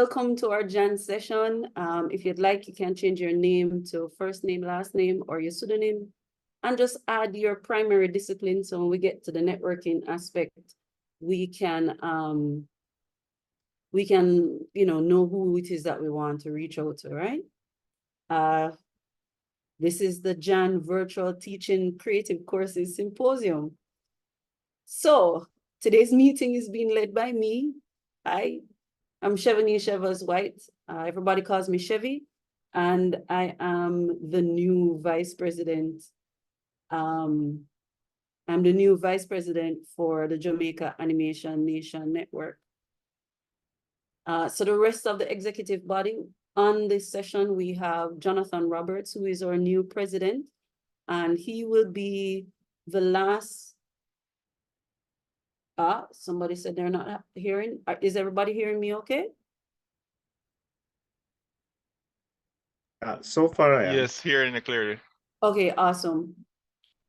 welcome to our JANN session. If you'd like, you can change your name to first name, last name, or your pseudonym, and just add your primary discipline. So when we get to the networking aspect, we can know who it is that we want to reach out to, right? This is the JANN Virtual Teaching Creative Courses Symposium. So today's meeting is being led by me. I'm Chevonnese Chevers Whyte. Everybody calls me Chevy, and I am the new vice president. I'm the new vice president for the Jamaica Animation Nation Network. So the rest of the executive body on this session, we have Jonathan Roberts, who is our new president, and he will be the last. Somebody said they're not hearing. Is everybody hearing me okay? So far, I am. Yes, hearing it clearly. Okay, awesome.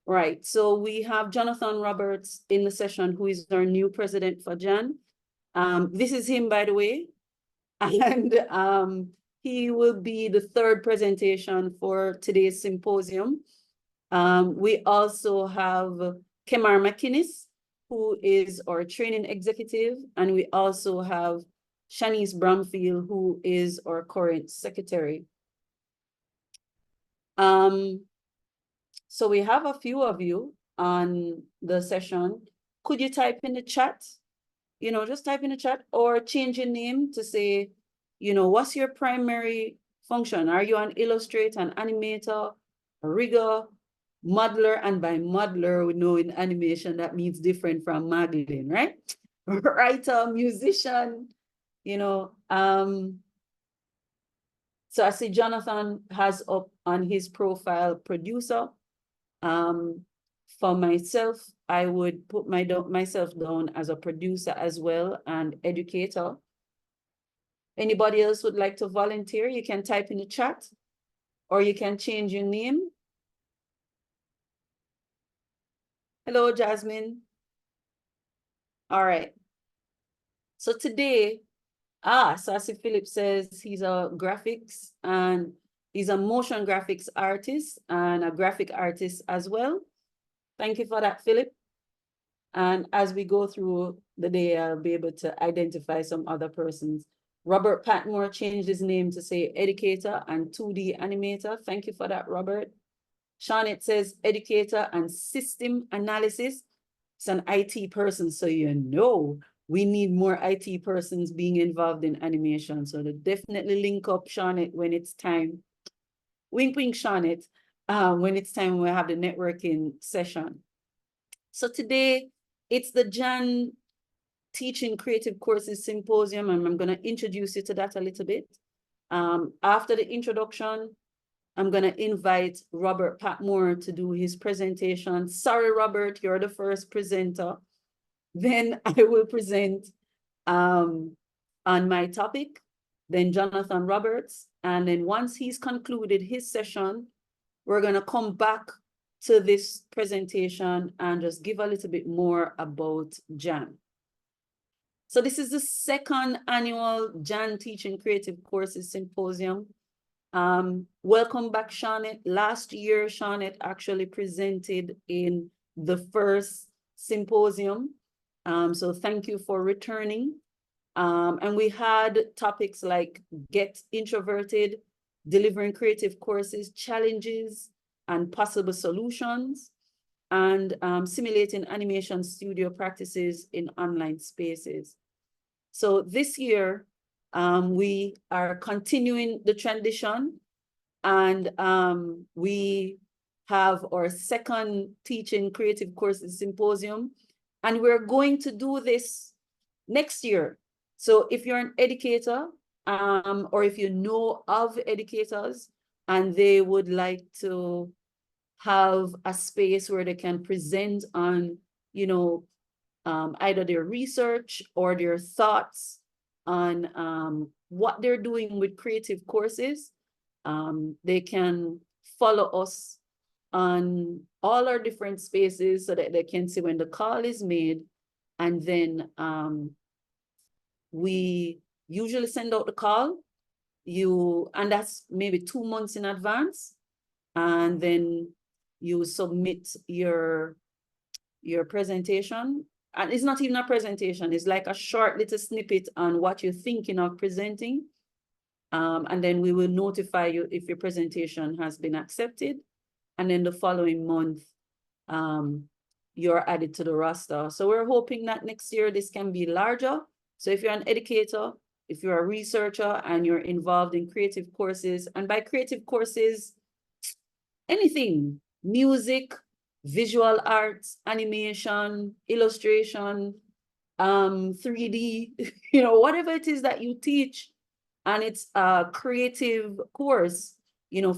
Right, so we have Jonathan Roberts in the session, who is our new president for JANN. This is him, by the way, and he will be the third presentation for today's symposium. We also have Kemar McInnes, who is our training executive, and we also have Shanice Bramfield, who is our current secretary. So we have a few of you on the session. Could you type in the chat? Just type in the chat, or change your name to say, what's your primary function? Are you an illustrator, an animator, a rigger, modeler? And by modeler, we know in animation that means different from modeling, right? Writer, musician, So I see Jonathan has up on his profile producer. For myself, I would put myself down as a producer as well, and educator. Anybody else would like to volunteer? You can type in the chat, or you can change your name. Hello, Jasmine. All right. So today, Sassy Philip says he's a graphics and he's a motion graphics artist and a graphic artist as well. Thank you for that, Philip. And as we go through the day, I'll be able to identify some other persons. Robert Patmore changed his name to say educator and 2D animator. Thank you for that, Robert. Shawnette says educator and system analysis. It's an IT person, so we need more IT persons being involved in animation. So to definitely link up Shawnette when it's time. Wink, wink, Shawnette, when it's time we have the networking session. So today, it's the JANN Teaching Creative Courses Symposium, and I'm going to introduce you to that a little bit. After the introduction, I'm going to invite Robert Patmore to do his presentation. Sorry, Robert, you're the first presenter. Then I will present on my topic, then Jonathan Roberts, and then once he's concluded his session, we're going to come back to this presentation and just give a little bit more about JANN. So this is the second annual JANN Teaching Creative Courses Symposium. Welcome back, Shawnette. Last year, Shawnette actually presented in the first symposium. So thank you for returning. And we had topics like Get Introverted, Delivering Creative Courses, Challenges and Possible Solutions, and Simulating Animation Studio Practices in Online Spaces. So this year, we are continuing the tradition, and we have our second Teaching Creative Courses Symposium, and we're going to do this next year. So if you're an educator, or if you know of educators and they would like to have a space where they can present on, either their research or their thoughts on what they're doing with creative courses, they can follow us on all our different spaces so that they can see when the call is made, and then we usually send out the call, and that's maybe 2 months in advance, and then you submit your presentation. And it's not even a presentation, it's like a short little snippet on what you're thinking of presenting. And then we will notify you if your presentation has been accepted. And then the following month, you're added to the roster. So we're hoping that next year this can be larger. So if you're an educator, if you're a researcher and you're involved in creative courses, and by creative courses, anything, music, visual arts, animation, illustration, 3D, whatever it is that you teach, and it's a creative course,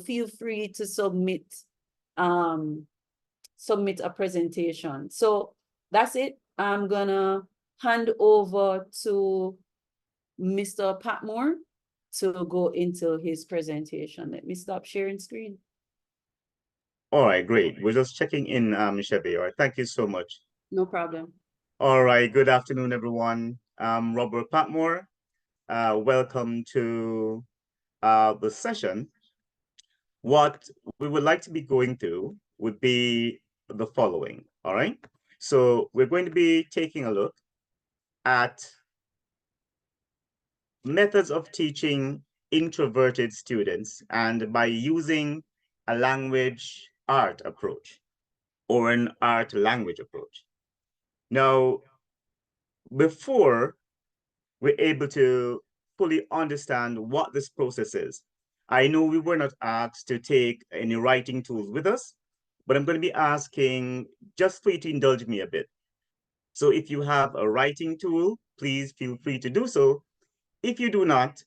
feel free to submit a presentation. So that's it. I'm gonna hand over to Mr. Patmore to go into his presentation. Let me stop sharing screen. All right, great. We're just checking in, Chevy. All right, thank you so much. No problem. All right, good afternoon, everyone. I'm Robert Patmore. Welcome to the session. What we would like to be going through would be the following, all right? So we're going to be taking a look at methods of teaching introverted students, and by using a language art approach or an art language approach. Now, before we're able to fully understand what this process is, I know we were not asked to take any writing tools with us, but I'm going to be asking just for you to indulge me a bit. So if you have a writing tool, please feel free to do so. If you do not,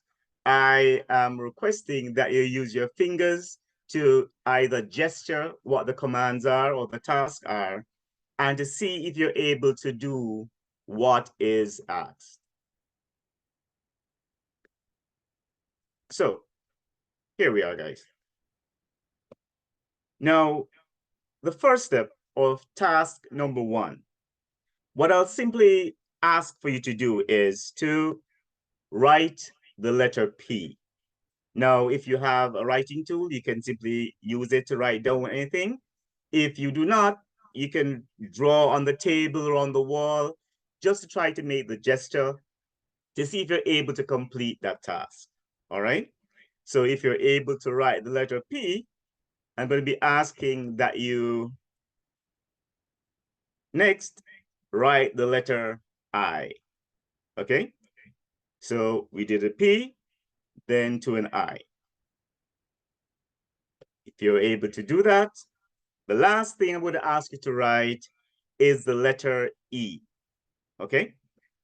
I am requesting that you use your fingers to either gesture what the commands are or the tasks are, and to see if you're able to do what is asked. So here we are, guys. Now, the first step of task number 1, what I'll simply ask for you to do is to write the letter P. Now, if you have a writing tool, you can simply use it to write down anything. If you do not, you can draw on the table or on the wall just to try to make the gesture to see if you're able to complete that task. All right? So if you're able to write the letter P, I'm going to be asking that you next write the letter I. Okay? So we did a P, then to an I. If you're able to do that, the last thing I'm going to ask you to write is the letter E. Okay?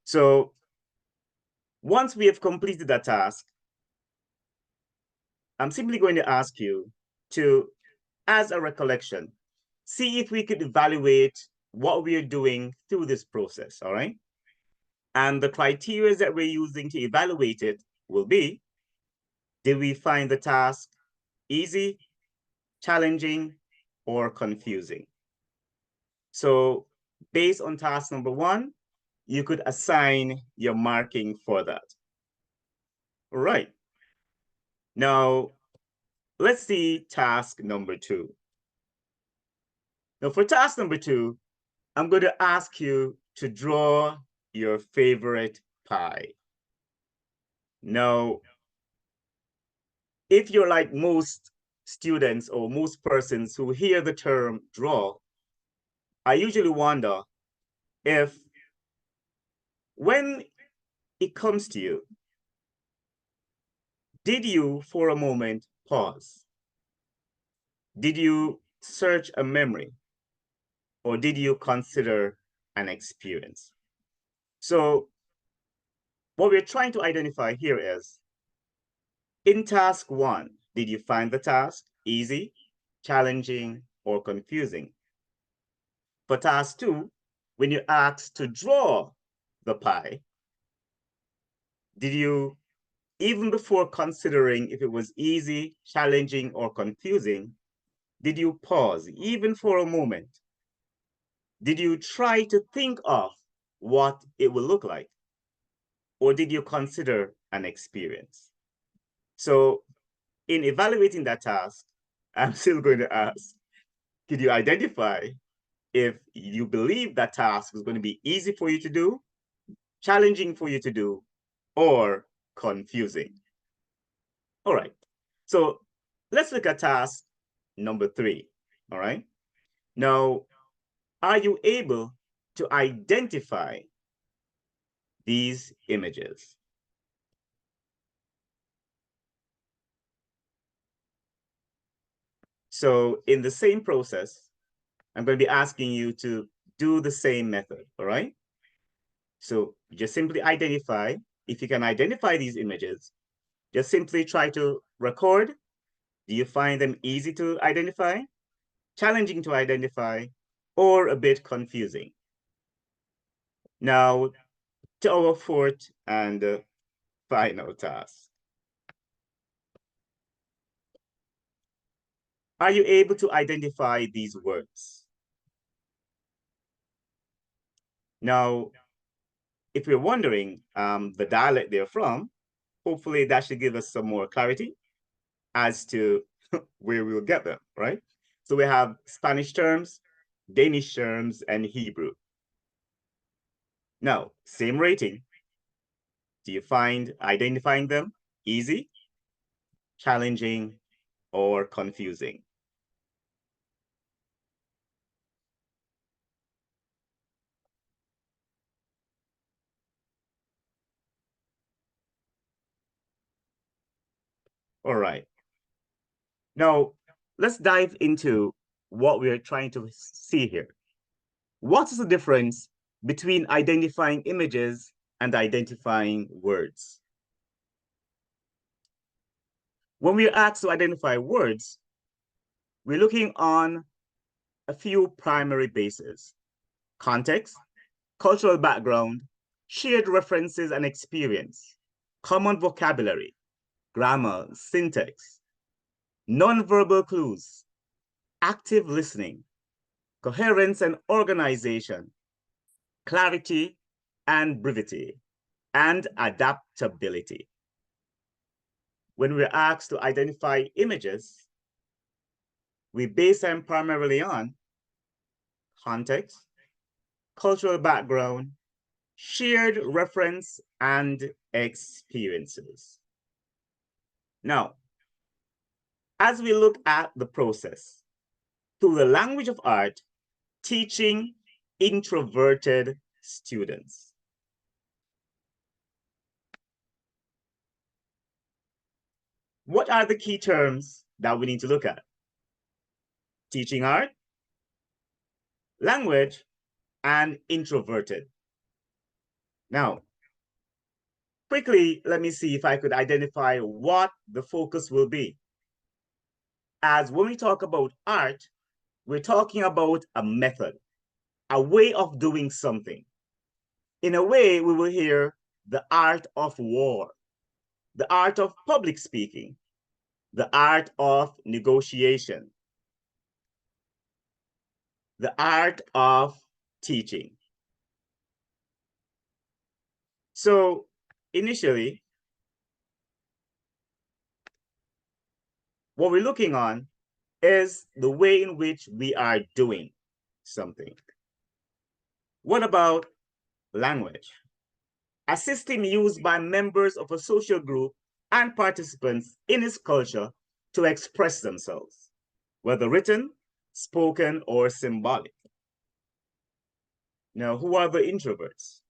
So once we have completed that task, I'm simply going to ask you to, as a recollection, see if we could evaluate what we are doing through this process, all right? And the criteria that we're using to evaluate it will be, did we find the task easy, challenging, or confusing? So based on task number 1, you could assign your marking for that. All right. Now, let's see task number 2. Now, for task number 2, I'm going to ask you to draw your favorite pie. Now, if you're like most students or most persons who hear the term draw, I usually wonder if when it comes to you, did you for a moment pause? Did you search a memory? Or did you consider an experience? So what we're trying to identify here is, in task 1, did you find the task easy, challenging, or confusing? For task 2, when you're asked to draw the pie, did you, even before considering if it was easy, challenging, or confusing, did you pause even for a moment? Did you try to think of what it will look like? Or did you consider and experience. So in evaluating that task, I'm still going to ask, could you identify if you believe that task is going to be easy for you to do, challenging for you to do, or confusing? All right. So let's look at task number 3. All right. Now, are you able to identify these images? So in the same process, I'm going to be asking you to do the same method, all right? So just simply identify, if you can identify these images, just simply try to record. Do you find them easy to identify, challenging to identify, or a bit confusing? Now, to our fourth and final task. Are you able to identify these words? Now, if you're wondering the dialect they're from, hopefully that should give us some more clarity as to where we'll get them, right? So we have Spanish terms, Danish terms, and Hebrew. Now, same rating. Do you find identifying them easy, challenging, or confusing? All right. Now, let's dive into what we're trying to see here. What is the difference between identifying images and identifying words? When we're asked to identify words, we're looking on a few primary bases: context, cultural background, shared references and experience, common vocabulary, grammar, syntax, nonverbal clues, active listening, coherence and organization, clarity and brevity, and adaptability. When we're asked to identify images, we base them primarily on context, cultural background, shared reference, and experiences. Now, as we look at the process, through the language of art, teaching introverted students. What are the key terms that we need to look at? Teaching art, language, and introverted. Now, quickly, let me see if I could identify what the focus will be. As when we talk about art, we're talking about a method, a way of doing something. In a way, we will hear the art of war, the art of public speaking, the art of negotiation, the art of teaching. So initially, what we're looking on is the way in which we are doing something. What about language? A system used by members of a social group and participants in its culture to express themselves, whether written, spoken, or symbolic. Now, who are the introverts?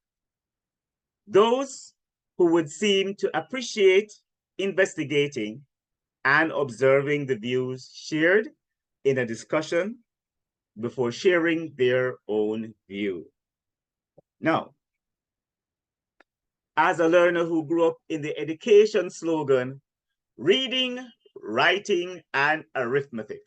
Those who would seem to appreciate investigating and observing the views shared in a discussion before sharing their own view. Now, as a learner who grew up in the education slogan, reading, writing, and arithmetic,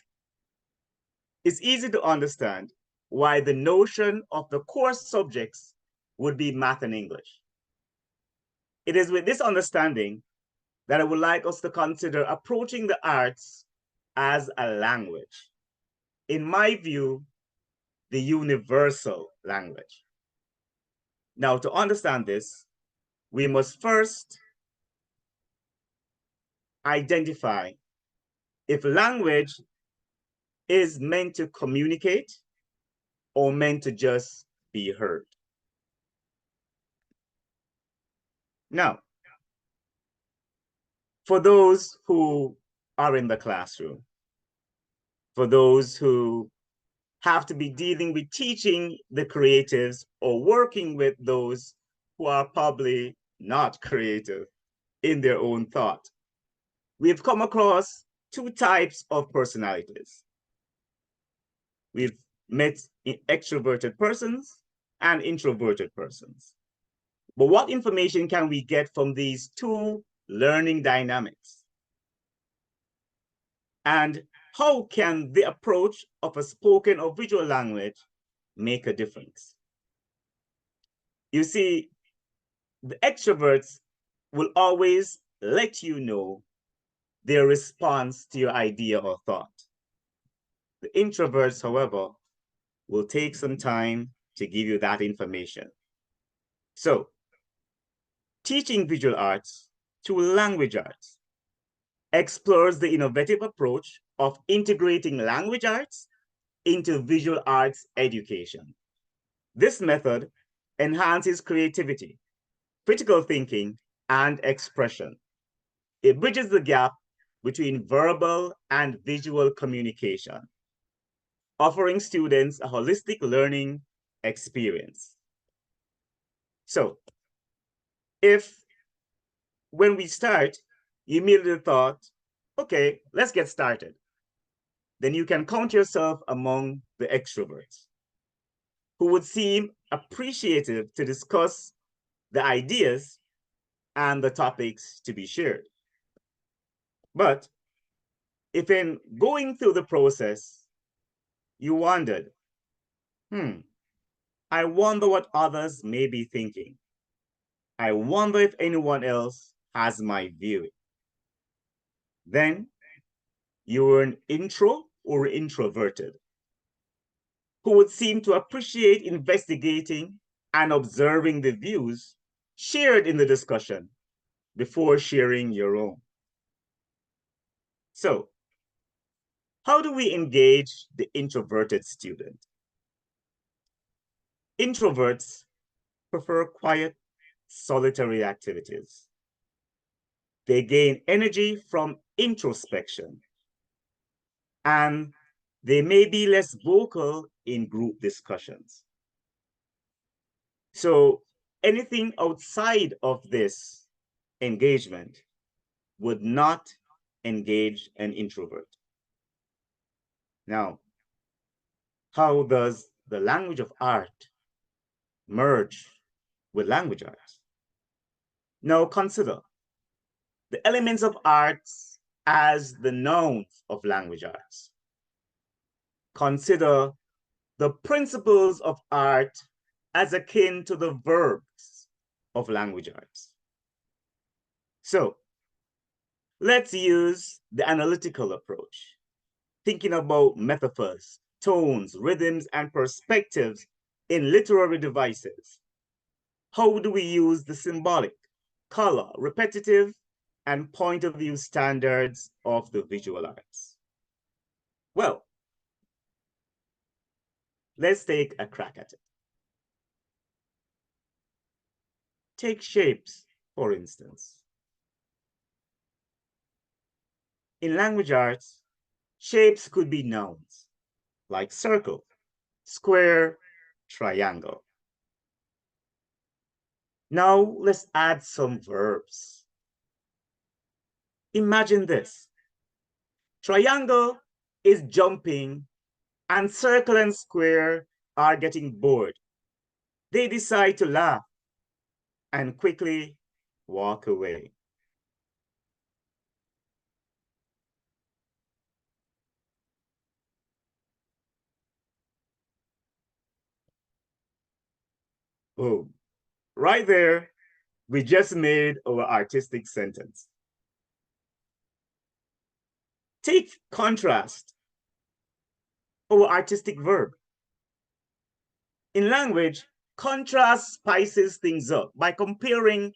it's easy to understand why the notion of the core subjects would be math and English. It is with this understanding that I would like us to consider approaching the arts as a language. In my view, the universal language. Now, to understand this, we must first identify if language is meant to communicate or meant to just be heard. Now, for those who are in the classroom, for those who have to be dealing with teaching the creatives or working with those who are probably not creative in their own thought, we've come across two types of personalities. We've met extroverted persons and introverted persons. But what information can we get from these two learning dynamics? And how can the approach of a spoken or visual language make a difference? You see, the extroverts will always let you know their response to your idea or thought. The introverts, however, will take some time to give you that information. So, teaching visual arts through language arts explores the innovative approach of integrating language arts into visual arts education. This method enhances creativity, critical thinking, and expression. It bridges the gap between verbal and visual communication, offering students a holistic learning experience. So, if when we start, you immediately thought, okay, let's get started, then you can count yourself among the extroverts who would seem appreciative to discuss the ideas and the topics to be shared. But if in going through the process, you wondered, I wonder what others may be thinking. I wonder if anyone else has my view. Then you were an intro or introverted who would seem to appreciate investigating and observing the views shared in the discussion before sharing your own. So, how do we engage the introverted student? Introverts prefer quiet, solitary activities. They gain energy from introspection, and they may be less vocal in group discussions. So anything outside of this engagement would not engage an introvert. Now, how does the language of art merge with language arts? Now consider the elements of arts as the nouns of language arts. Consider the principles of art as akin to the verbs of language arts. So let's use the analytical approach, thinking about metaphors, tones, rhythms, and perspectives in literary devices. How do we use the symbolic, color, repetitive, and point of view standards of the visual arts? Well, let's take a crack at it. Take shapes, for instance. In language arts, shapes could be nouns, like circle, square, triangle. Now let's add some verbs. Imagine this. Triangle is jumping, and circle and square are getting bored. They decide to laugh and quickly walk away. Boom. Right there, we just made our artistic sentence. Take contrast, our artistic verb. In language, contrast spices things up by comparing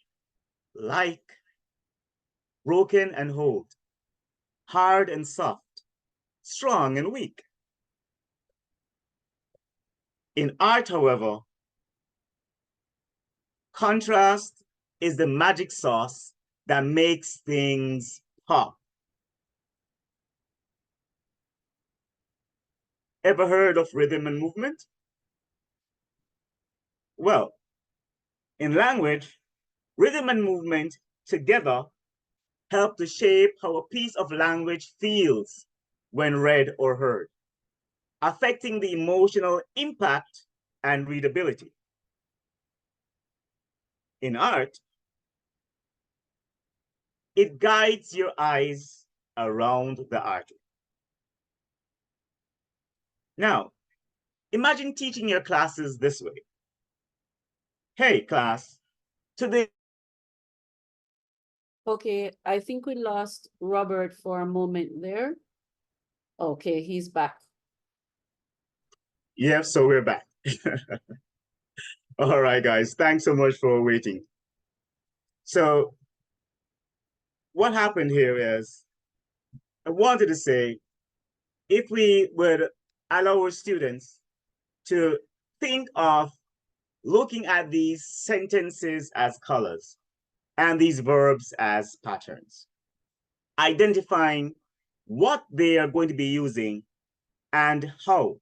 like, broken and whole, hard and soft, strong and weak. In art, however, contrast is the magic sauce that makes things pop. Ever heard of rhythm and movement? Well, in language, rhythm and movement together help to shape how a piece of language feels when read or heard, affecting the emotional impact and readability. In art, it guides your eyes around the art. Now, imagine teaching your classes this way. Hey, class, today. Okay, I think we lost Robert for a moment there. Okay, he's back. Yeah, so we're back. All right, guys, thanks so much for waiting. So what happened here is I wanted to say, if we would allow our students to think of looking at these sentences as colors and these verbs as patterns, identifying what they are going to be using and how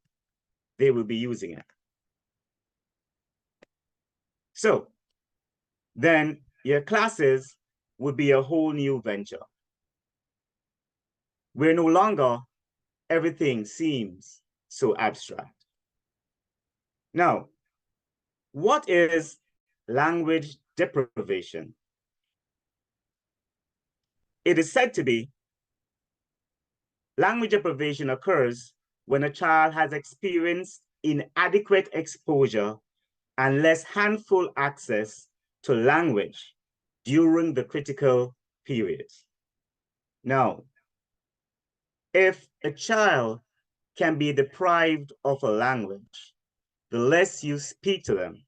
they will be using it. So then your classes would be a whole new venture, where no longer everything seems so abstract. Now, what is language deprivation? It is said to be language deprivation occurs when a child has experienced inadequate exposure and less handful access to language during the critical periods. Now, if a child can be deprived of a language, the less you speak to them.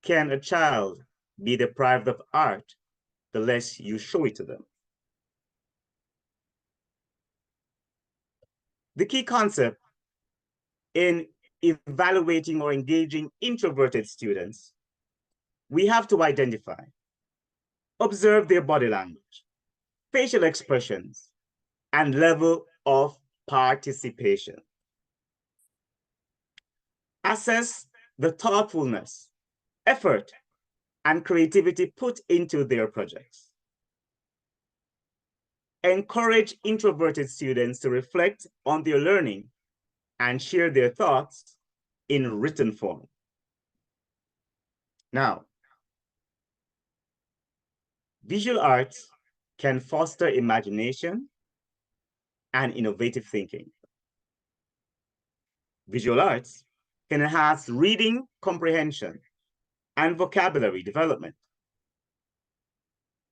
Can a child be deprived of art, the less you show it to them? The key concept in evaluating or engaging introverted students, we have to identify, observe their body language, facial expressions, and level of participation. Assess the thoughtfulness, effort, and creativity put into their projects. Encourage introverted students to reflect on their learning and share their thoughts in written form. Now, visual arts can foster imagination and innovative thinking. Visual arts can enhance reading comprehension and vocabulary development.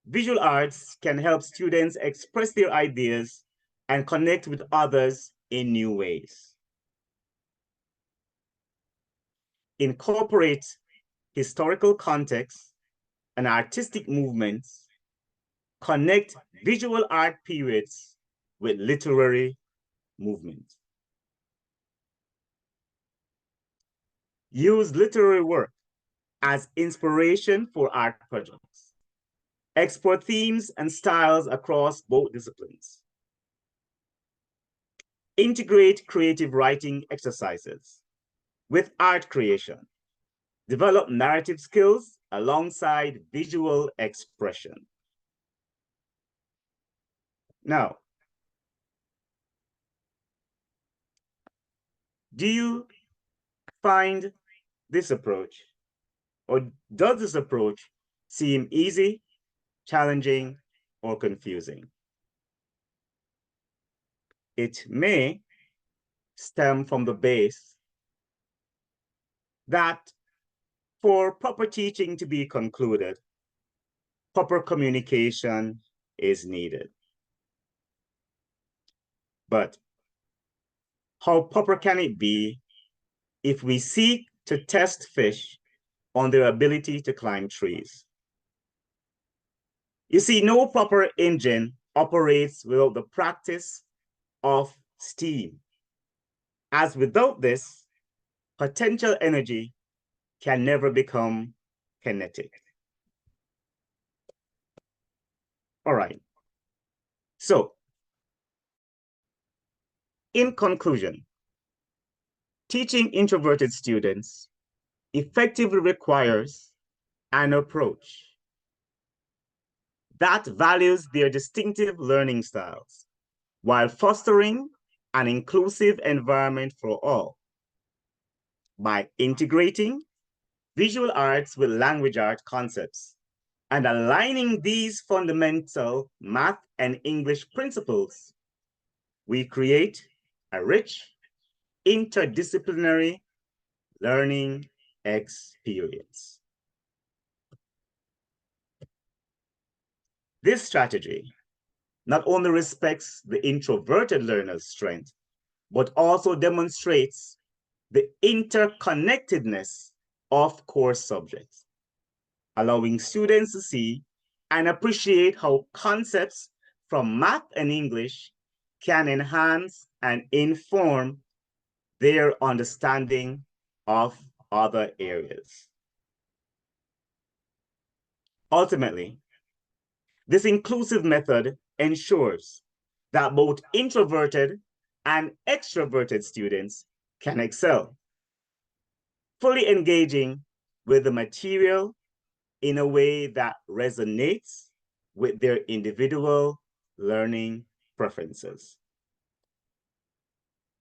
Visual arts can help students express their ideas and connect with others in new ways. Incorporate historical context and artistic movements. Connect visual art periods with literary movement. Use literary work as inspiration for art projects. Explore themes and styles across both disciplines. Integrate creative writing exercises with art creation. Develop narrative skills alongside visual expression. Now, do you find this approach, or does this approach seem easy, challenging, or confusing? It may stem from the base that for proper teaching to be concluded, proper communication is needed. But how proper can it be if we seek to test fish on their ability to climb trees? You see, no proper engine operates without the practice of steam, as without this, potential energy can never become kinetic. All right. So, in conclusion, teaching introverted students effectively requires an approach that values their distinctive learning styles while fostering an inclusive environment for all. By integrating visual arts with language art concepts and aligning these fundamental math and English principles, we create a rich, interdisciplinary learning experience. This strategy not only respects the introverted learner's strength, but also demonstrates the interconnectedness of core subjects, allowing students to see and appreciate how concepts from math and English can enhance and inform their understanding of other areas. Ultimately, this inclusive method ensures that both introverted and extroverted students can excel, fully engaging with the material in a way that resonates with their individual learning preferences.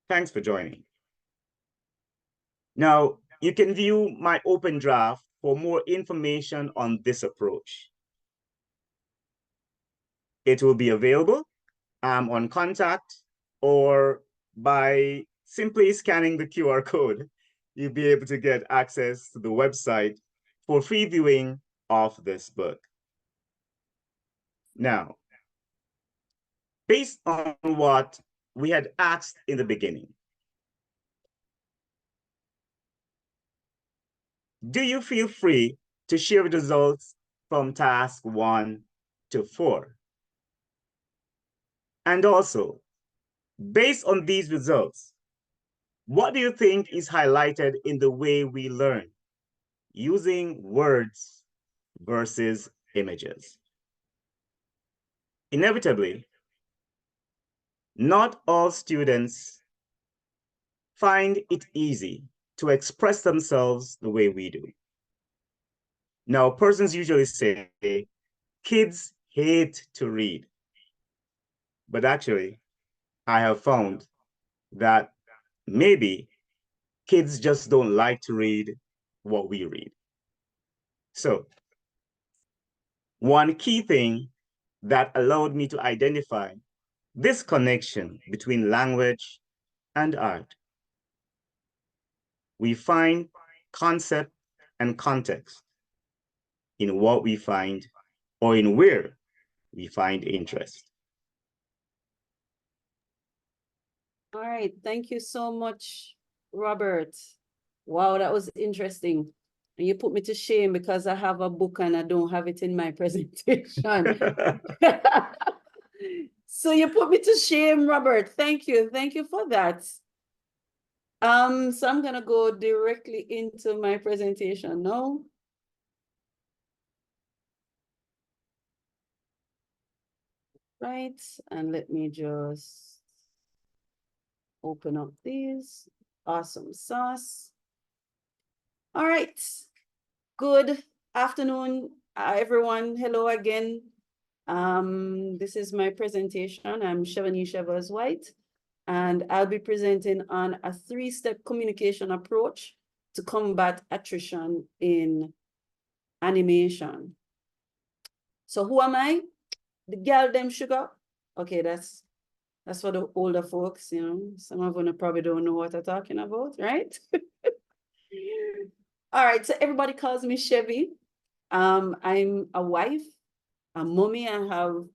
Thanks for joining. Now, you can view my open draft for more information on this approach. It will be available on contact or by simply scanning the QR code. You'll be able to get access to the website for free viewing of this book. Now, based on what we had asked in the beginning, do you feel free to share the results from task 1 to 4? And also, based on these results, what do you think is highlighted in the way we learn using words versus images? Inevitably, not all students find it easy to express themselves the way we do. Now, persons usually say, kids hate to read. But actually, I have found that maybe kids just don't like to read what we read. So, one key thing that allowed me to identify this connection between language and art, we find concept and context in what we find or in where we find interest. All right, thank you so much, Robert. Wow, that was interesting. And you put me to shame because I have a book and I don't have it in my presentation. So you put me to shame, Robert. Thank you. Thank you for that. So I'm gonna go directly into my presentation now. Right, and let me just open up these. Awesome sauce. All right. Good afternoon, everyone. Hello again. This is my presentation. I'm Chevonnese Chevers Whyte, and I'll be presenting on a 3-step communication approach to combat attrition in animation. So who am I? The girl them sugar. Okay, that's for the older folks, you know. Some of them probably don't know what I'm talking about, right? All right, so everybody calls me Chevy. I'm a wife, a mommy. I have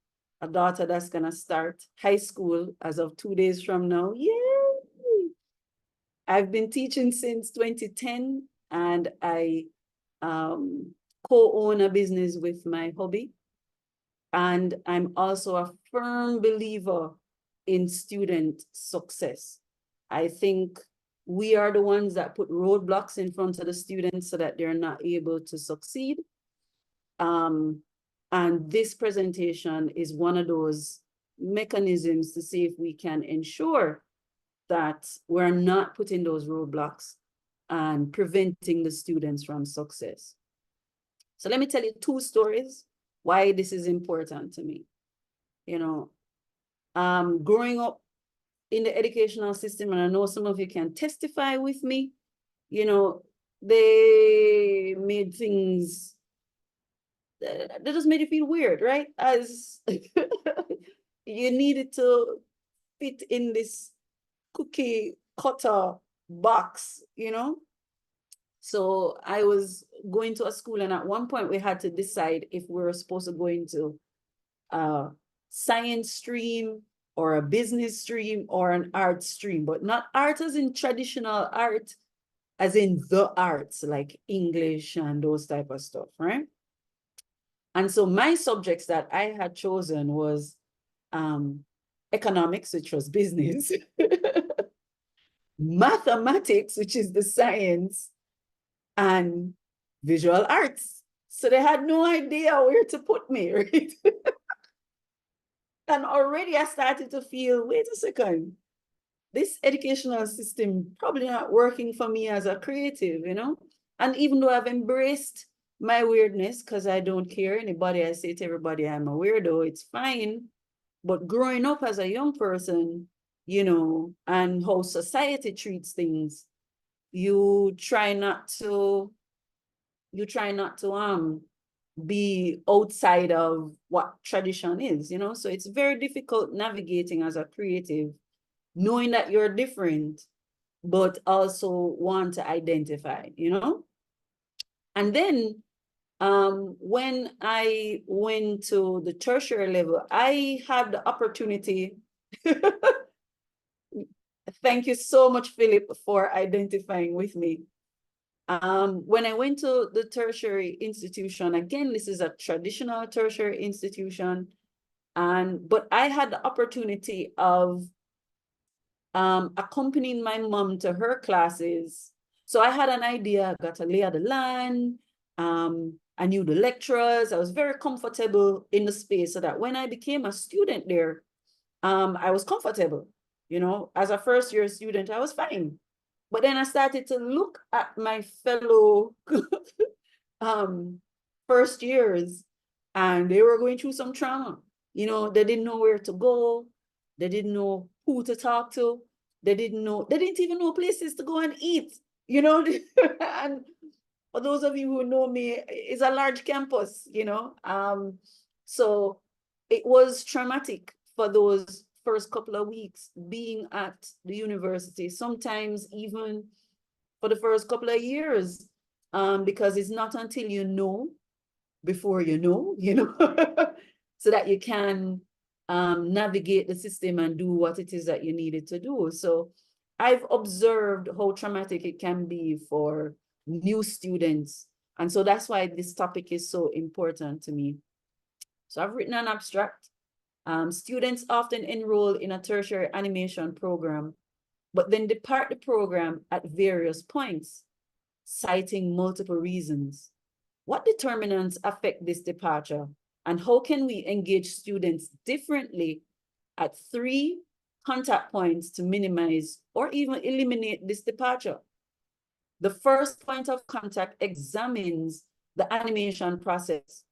a daughter that's gonna start high school as of 2 days from now. Yay! I've been teaching since 2010, and I co-own a business with my hubby. And I'm also a firm believer in student success. I think we are the ones that put roadblocks in front of the students so that they're not able to succeed. And this presentation is one of those mechanisms to see if we can ensure that we're not putting those roadblocks and preventing the students from success. So let me tell you 2 stories why this is important to me. You know, growing up in the educational system, and I know some of you can testify with me, you know, they made things that just made you feel weird, right? As you needed to fit in this cookie cutter box, you know? So I was going to a school, and at one point we had to decide if we were supposed to go into a science stream or a business stream or an art stream, but not art as in traditional art, as in the arts, like English and those type of stuff, right? And so my subjects that I had chosen was economics, which was business, mathematics, which is the science, and visual arts. So they had no idea where to put me, right? And already I started to feel, wait a second, this educational system probably not working for me as a creative, you know? And even though I've embraced my weirdness, because I don't care anybody, I say to everybody I'm a weirdo, it's fine. But growing up as a young person, you know, and how society treats things, you try not to be outside of what tradition is, you know? So it's very difficult navigating as a creative, knowing that you're different, but also want to identify, you know? And then when I went to the tertiary level, I had the opportunity. Thank you so much, Philip, for identifying with me. When I went to the tertiary institution, again, this is a traditional tertiary institution, but I had the opportunity of accompanying my mom to her classes. So I had an idea, got a lay of the land. I knew the lecturers. I was very comfortable in the space so that when I became a student there, I was comfortable. You know, as a first year student, I was fine. But then I started to look at my fellow first years, and they were going through some trauma. You know, they didn't know where to go. They didn't know who to talk to. They didn't even know places to go and eat, you know. And for those of you who know me, it's a large campus, you know. So it was traumatic for those first couple of weeks being at the university, sometimes even for the first couple of years, because it's not until you know before you know, so that you can navigate the system and do what it is that you needed to do. So I've observed how traumatic it can be for new students. And so that's why this topic is so important to me. So I've written an abstract. Students often enroll in a tertiary animation program, but then depart the program at various points, citing multiple reasons. What determinants affect this departure, and how can we engage students differently at 3 contact points to minimize or even eliminate this departure? The first point of contact examines the animation process.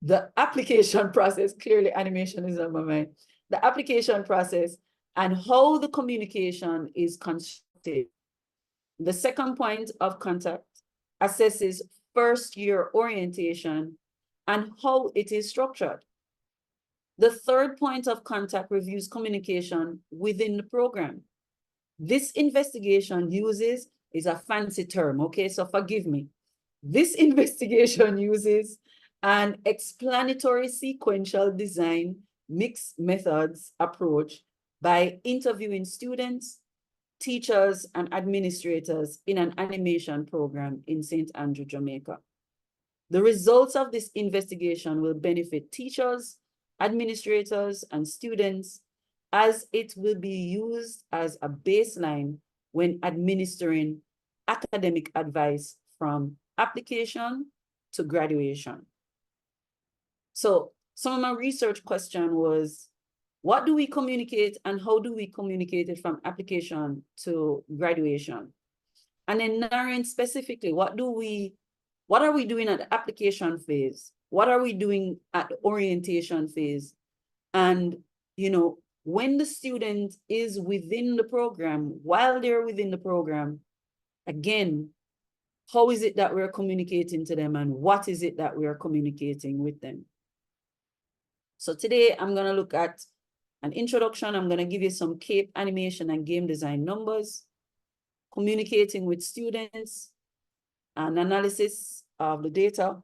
The application process, clearly animation is on my mind. The application process and how the communication is constructed. The second point of contact assesses first year orientation and how it is structured. The third point of contact reviews communication within the program. This investigation is a fancy term, okay, so forgive me. This investigation uses an explanatory sequential design mixed methods approach by interviewing students, teachers, and administrators in an animation program in St. Andrew, Jamaica. The results of this investigation will benefit teachers, administrators, and students, as it will be used as a baseline when administering academic advice from application to graduation. So some of my research question was, what do we communicate and how do we communicate it from application to graduation? And then narrowing specifically, what are we doing at the application phase? What are we doing at the orientation phase? And, you know, when the student is within the program, while they're within the program, again, how is it that we're communicating to them and what is it that we are communicating with them? So today I'm going to look at an introduction. I'm going to give you some CAPE animation and game design numbers, communicating with students, and analysis of the data.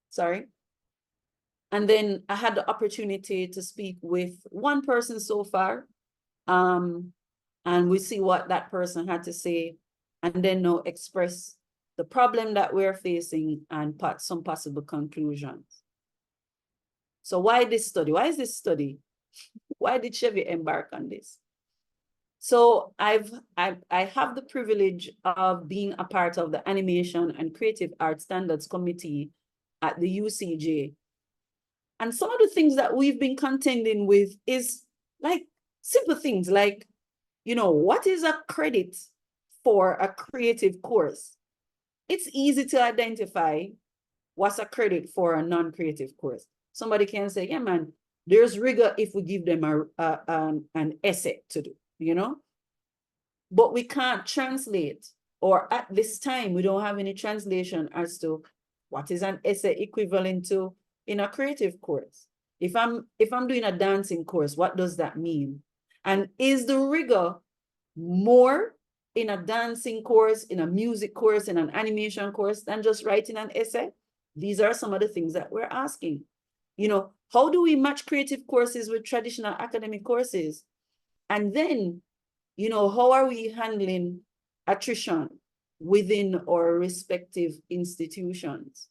Sorry. And then I had the opportunity to speak with one person so far. And we see what that person had to say, and then now express the problem that we're facing and some possible conclusions. So why this study? Why is this study? Why did Chevy embark on this? So I have the privilege of being a part of the Animation and Creative Arts Standards Committee at the UCJ. And some of the things that we've been contending with is like simple things like, you know, what is a credit for a creative course? It's easy to identify what's a credit for a non-creative course. Somebody can say, yeah, man, there's rigor if we give them an essay to do, you know? But we can't translate, or at this time, we don't have any translation as to what is an essay equivalent to in a creative course. If I'm doing a dancing course, what does that mean? And is the rigor more in a dancing course, in a music course, in an animation course than just writing an essay? These are some of the things that we're asking. You know, how do we match creative courses with traditional academic courses? And then, you know, how are we handling attrition within our respective institutions?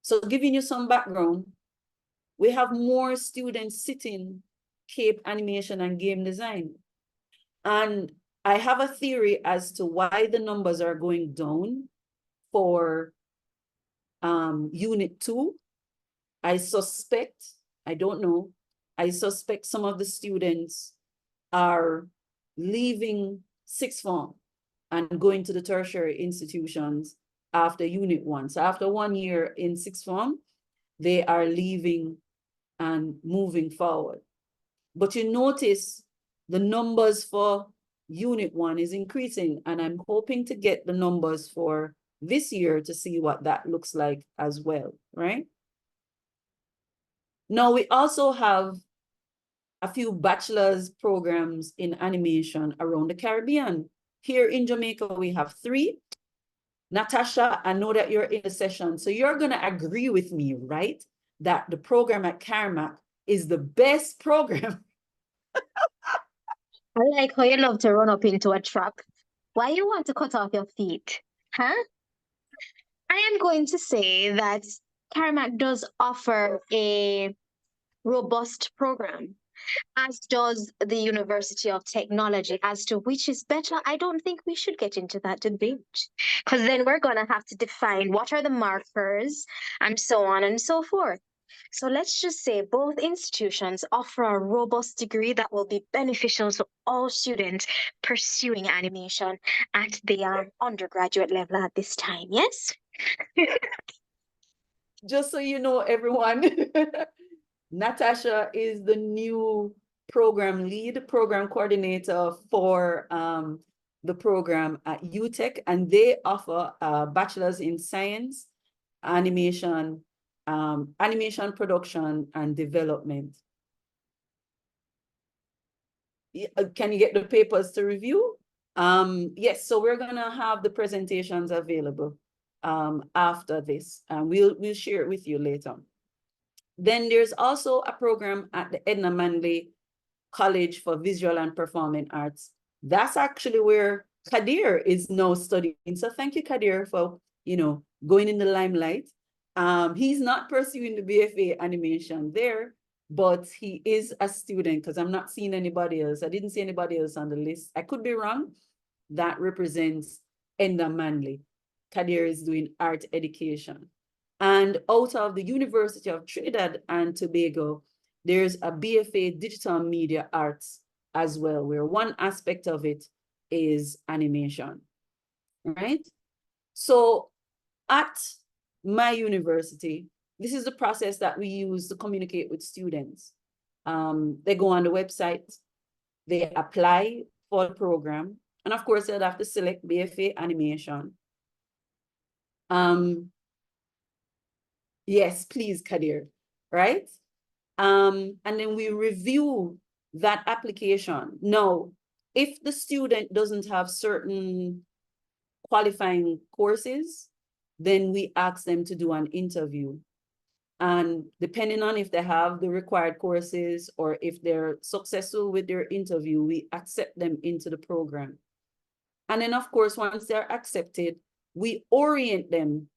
So giving you some background, we have more students sitting CAPE animation and game design. And I have a theory as to why the numbers are going down for Unit 2. I suspect, I don't know, I suspect some of the students are leaving sixth form and going to the tertiary institutions after Unit 1. So after 1 year in sixth form, they are leaving and moving forward. But you notice the numbers for Unit 1 is increasing, and I'm hoping to get the numbers for this year to see what that looks like as well, right? Now, we also have a few bachelor's programs in animation around the Caribbean. Here in Jamaica, we have 3. Natasha, I know that you're in the session, so you're going to agree with me, right? That the program at Carmack is the best program. I like how you love to run up into a trap. Why you want to cut off your feet? Huh? I am going to say that Carmack does offer a robust program, as does the University of Technology. As to which is better, I don't think we should get into that debate, because then we're going to have to define what are the markers and so on and so forth. So let's just say both institutions offer a robust degree that will be beneficial to all students pursuing animation at their undergraduate level at this time, yes? Just so you know, everyone, Natasha is the new program lead, program coordinator for the program at UTech, and they offer a bachelor's in science, animation, animation production and development. Can you get the papers to review? Yes, so we're gonna have the presentations available after this, and we'll share it with you later. Then there's also a program at the Edna Manley College for Visual and Performing Arts. That's actually where Kadir is now studying. So thank you, Kadir, for going in the limelight. He's not pursuing the BFA animation there, but he is a student, because I'm not seeing anybody else. I didn't see anybody else on the list. I could be wrong. That represents Enda Manley. Kadir is doing art education. And out of the University of Trinidad and Tobago, there's a BFA Digital Media Arts as well, where one aspect of it is animation, right? So at my university, this is the process that we use to communicate with students. They go on the website, they apply for the program, and of course, they'll have to select BFA animation. Yes, please, Kadir, right? And then we review that application. Now, if the student doesn't have certain qualifying courses, then we ask them to do an interview. And depending on if they have the required courses or if they're successful with their interview, we accept them into the program. And then, of course, once they're accepted, we orient them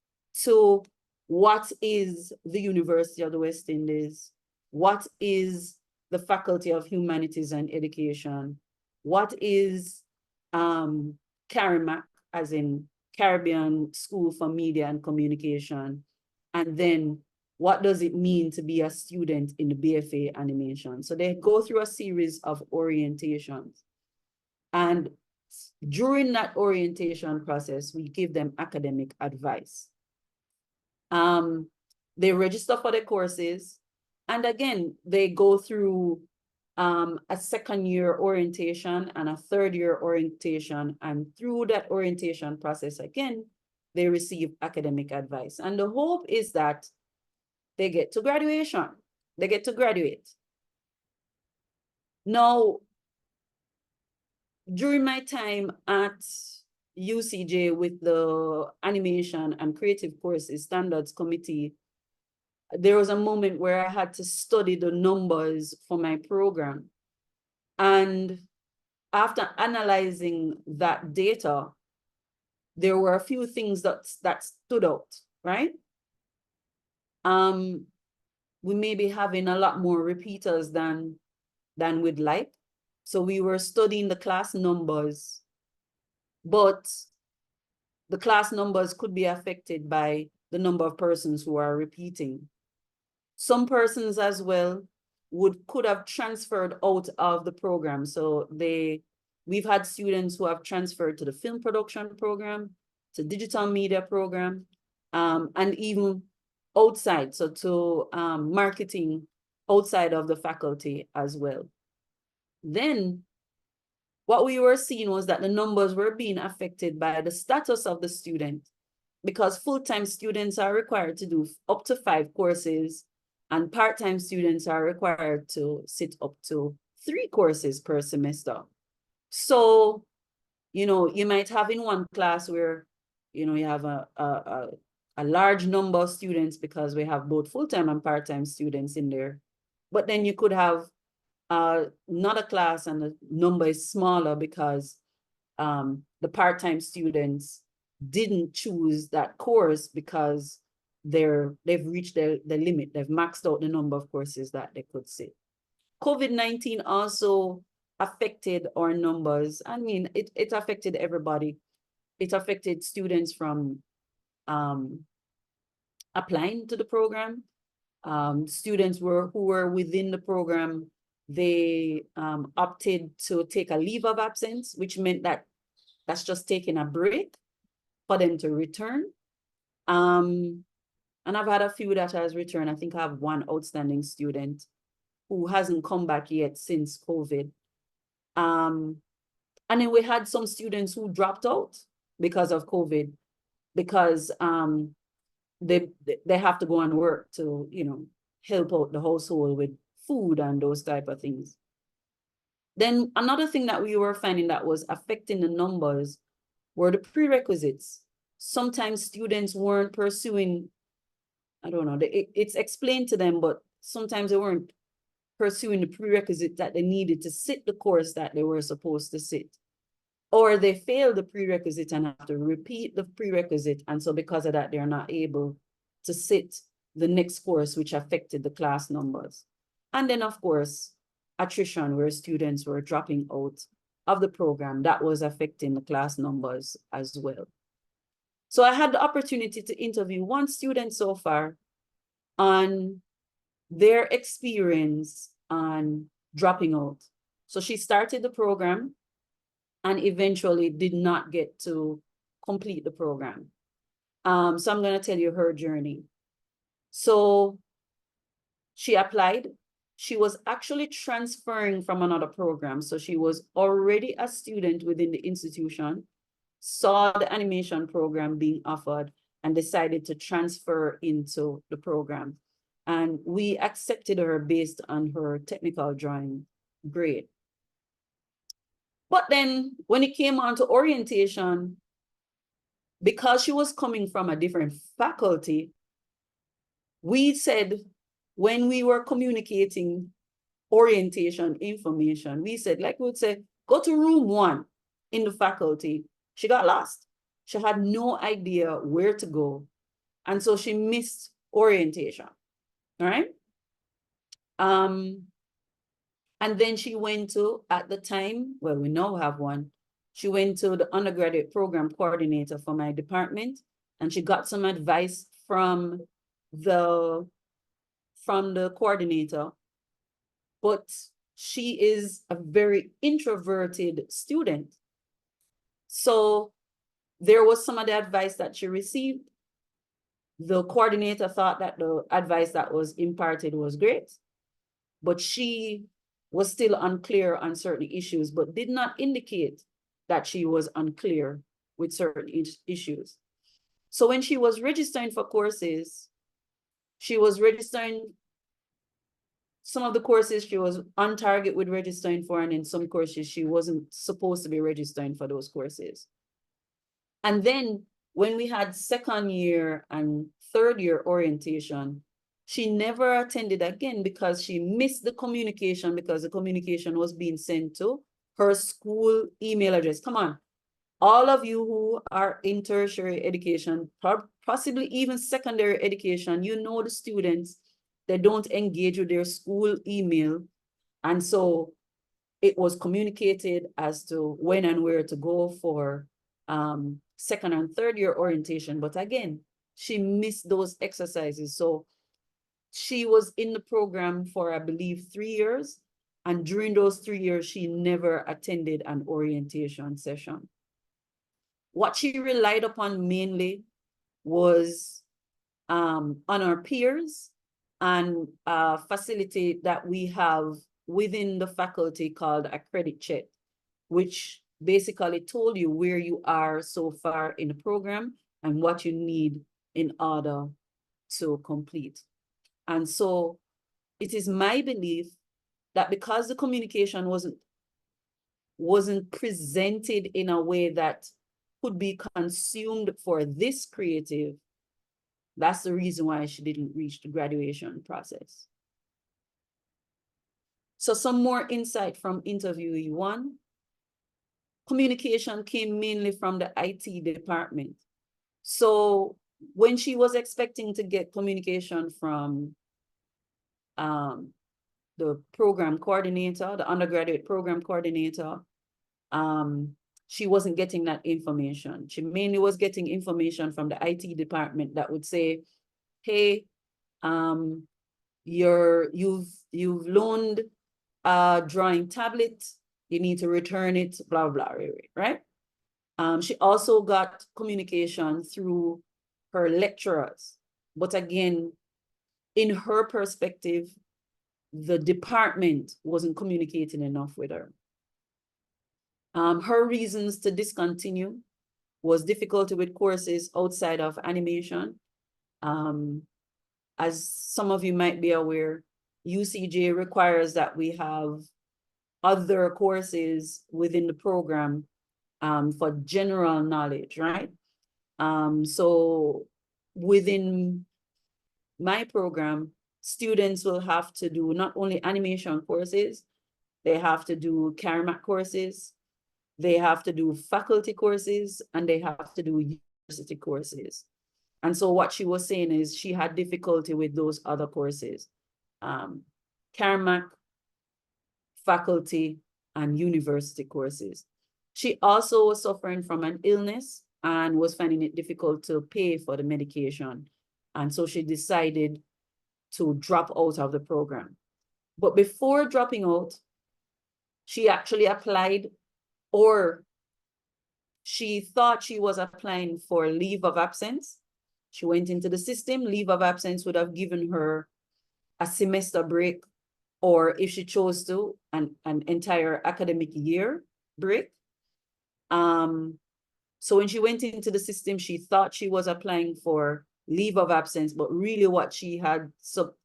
to what is the University of the West Indies, what is the Faculty of Humanities and Education, what is CARIMAC, as in Caribbean School for Media and Communication, and then what does it mean to be a student in the BFA animation? So they go through a series of orientations. And during that orientation process, we give them academic advice. They register for the courses. And again, they go through a second-year orientation and a third-year orientation. And through that orientation process, again, they receive academic advice. And the hope is that they get to graduation. They get to graduate. Now, during my time at UCJ with the Animation and Creative Courses Standards Committee, there was a moment where I had to study the numbers for my program. And after analyzing that data, there were a few things that stood out, right? We may be having a lot more repeaters than we'd like. So we were studying the class numbers, but the class numbers could be affected by the number of persons who are repeating. Some persons as well could have transferred out of the program. So we've had students who have transferred to the film production program, to digital media program, and even outside, so to marketing outside of the faculty as well. Then what we were seeing was that the numbers were being affected by the status of the student, because full-time students are required to do up to 5 courses, and part-time students are required to sit up to 3 courses per semester. So, you might have in one class where, you have a large number of students because we have both full-time and part-time students in there. But then you could have not a class and the number is smaller because the part-time students didn't choose that course because they've reached the limit. They've maxed out the number of courses that they could sit. COVID-19 also affected our numbers. I mean, it affected everybody. It affected students from applying to the program. Students who were within the program, they opted to take a leave of absence, which meant that that's just taking a break for them to return. And I've had a few that has returned. I think I have one outstanding student who hasn't come back yet since COVID. And then we had some students who dropped out because of COVID, because they have to go and work to, help out the household with food and those type of things. Then another thing that we were finding that was affecting the numbers were the prerequisites. Sometimes students weren't pursuing, I don't know, it's explained to them, but sometimes they weren't pursuing the prerequisite that they needed to sit the course that they were supposed to sit. or they fail the prerequisite and have to repeat the prerequisite. And so because of that, they're not able to sit the next course, which affected the class numbers. And then, of course, attrition, where students were dropping out of the program, that was affecting the class numbers as well. So I had the opportunity to interview one student so far on their experience on dropping out. So she started the program and eventually did not get to complete the program. So I'm going to tell you her journey. So she applied. She was actually transferring from another program. So she was already a student within the institution, saw the animation program being offered, and decided to transfer into the program. And we accepted her based on her technical drawing grade. But then when it came on to orientation, because she was coming from a different faculty, we said, when we were communicating orientation information, we said, like we would say, go to room 1 in the faculty. She got lost. She had no idea where to go. And so she missed orientation. All right. And then she went to, at the time, well, we now have one, she went to the undergraduate program coordinator for my department, and she got some advice from the coordinator. But she is a very introverted student. So there was some of the advice that she received. The coordinator thought that the advice that was imparted was great, but she was still unclear on certain issues, but did not indicate that she was unclear with certain issues. So when she was registering for courses, she was registering some of the courses she was on target with registering for, and in some courses she wasn't supposed to be registering for those courses. And then when we had second year and third year orientation, she never attended again because she missed the communication, because the communication was being sent to her school email address. Come on, all of you who are in tertiary education, possibly even secondary education, you know the students that don't engage with their school email. And so it was communicated as to when and where to go for second and third year orientation. But again, she missed those exercises. So she was in the program for, I believe, 3 years. And during those 3 years, she never attended an orientation session. What she relied upon mainly was on our peers and a facility that we have within the faculty called a credit check, which basically told you where you are so far in the program and what you need in order to complete. And so it is my belief that because the communication wasn't presented in a way that could be consumed for this creative, that's the reason why she didn't reach the graduation process. So some more insight from interviewee 1. Communication came mainly from the IT department. So when she was expecting to get communication from the program coordinator, the undergraduate program coordinator, she wasn't getting that information. She mainly was getting information from the IT department that would say, hey, you've loaned a drawing tablet, you need to return it, blah, blah, right? She also got communication through her lecturers. But again, in her perspective, the department wasn't communicating enough with her. Her reasons to discontinue was difficulty with courses outside of animation. As some of you might be aware, UCJ requires that we have other courses within the program for general knowledge, right? So within my program, students will have to do not only animation courses, they have to do CARMAC courses, they have to do faculty courses, and they have to do university courses. And so what she was saying is she had difficulty with those other courses. Carmack, faculty, and university courses. She also was suffering from an illness and was finding it difficult to pay for the medication. And so she decided to drop out of the program. But before dropping out, she actually applied, or she thought she was applying for leave of absence. She went into the system. Leave of absence would have given her a semester break, or if she chose to, an entire academic year break. So when she went into the system, she thought she was applying for leave of absence, but really what she had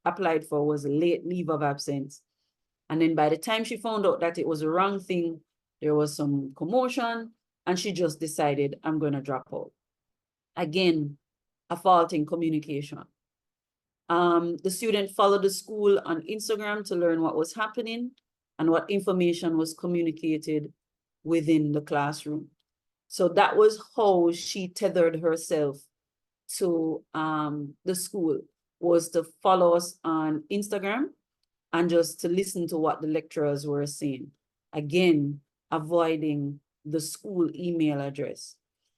applied for was late leave of absence. And then by the time she found out that it was the wrong thing, there was some commotion, and she just decided, I'm going to drop out. Again, a fault in communication. The student followed the school on Instagram to learn what was happening and what information was communicated within the classroom. So that was how she tethered herself to the school, was to follow us on Instagram and just to listen to what the lecturers were saying. Again, avoiding the school email address.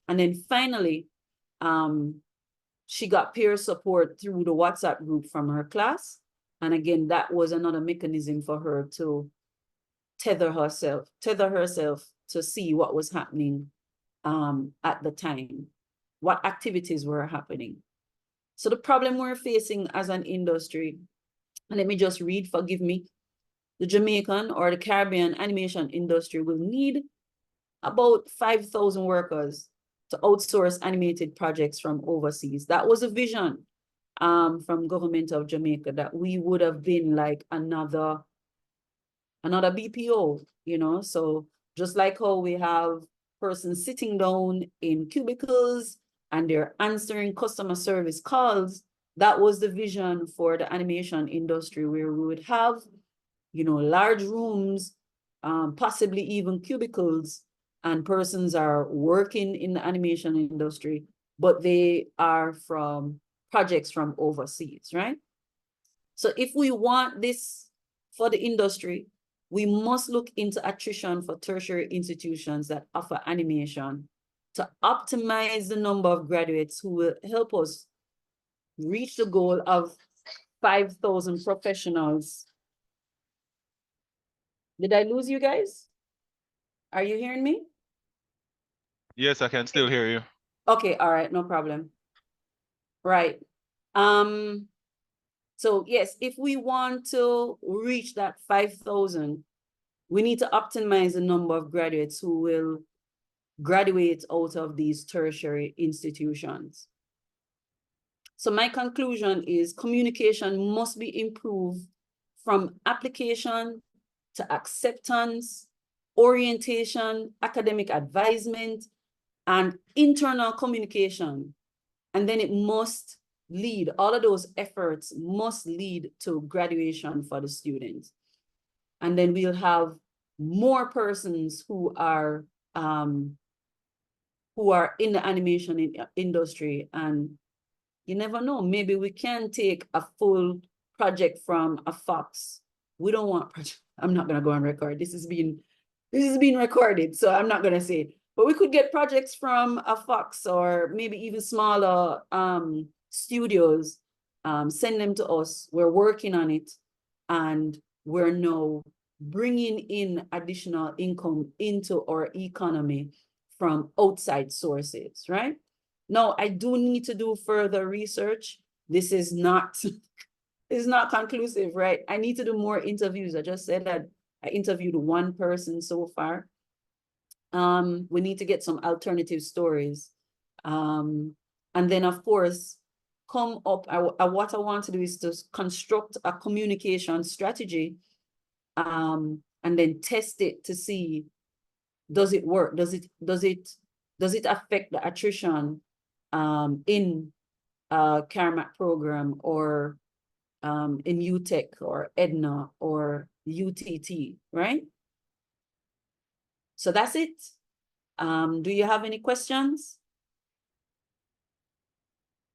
And then finally, she got peer support through the WhatsApp group from her class. And again, that was another mechanism for her to tether herself to see what was happening at the time, what activities were happening. So the problem we're facing as an industry, and let me just read, forgive me, the Jamaican or the Caribbean animation industry will need about 5,000 workers to outsource animated projects from overseas. That was a vision from government of Jamaica, that we would have been like another BPO, you know? So just like how we have persons sitting down in cubicles and they're answering customer service calls, that was the vision for the animation industry, where we would have, you know, large rooms, possibly even cubicles, and persons are working in the animation industry, but they are from projects from overseas, right? So if we want this for the industry, we must look into attrition for tertiary institutions that offer animation to optimize the number of graduates who will help us reach the goal of 5,000 professionals. Did I lose you guys? Are you hearing me? Yes, I can still hear you. Okay, all right, no problem. Right. So yes, if we want to reach that 5,000, we need to optimize the number of graduates who will graduate out of these tertiary institutions. So my conclusion is communication must be improved from application to acceptance, orientation, academic advisement, and internal communication. And then it must lead, all of those efforts must lead to graduation for the students. And then we'll have more persons who are in the animation industry. And you never know, maybe we can take a full project from a Fox. We don't want project. I'm not gonna go on record. This is being recorded, so I'm not gonna say it. But we could get projects from a Fox or maybe even smaller studios, send them to us. We're working on it, and we're now bringing in additional income into our economy from outside sources, right? Now, I do need to do further research. This is not, it's not conclusive, right? I need to do more interviews. I just said that I interviewed one person so far. We need to get some alternative stories. And then, of course, what I want to do is to construct a communication strategy, and then test it to see, does it work? Does it affect the attrition in Carmack program, or in UTech or EDNA or UTT, right? So that's it. Do you have any questions?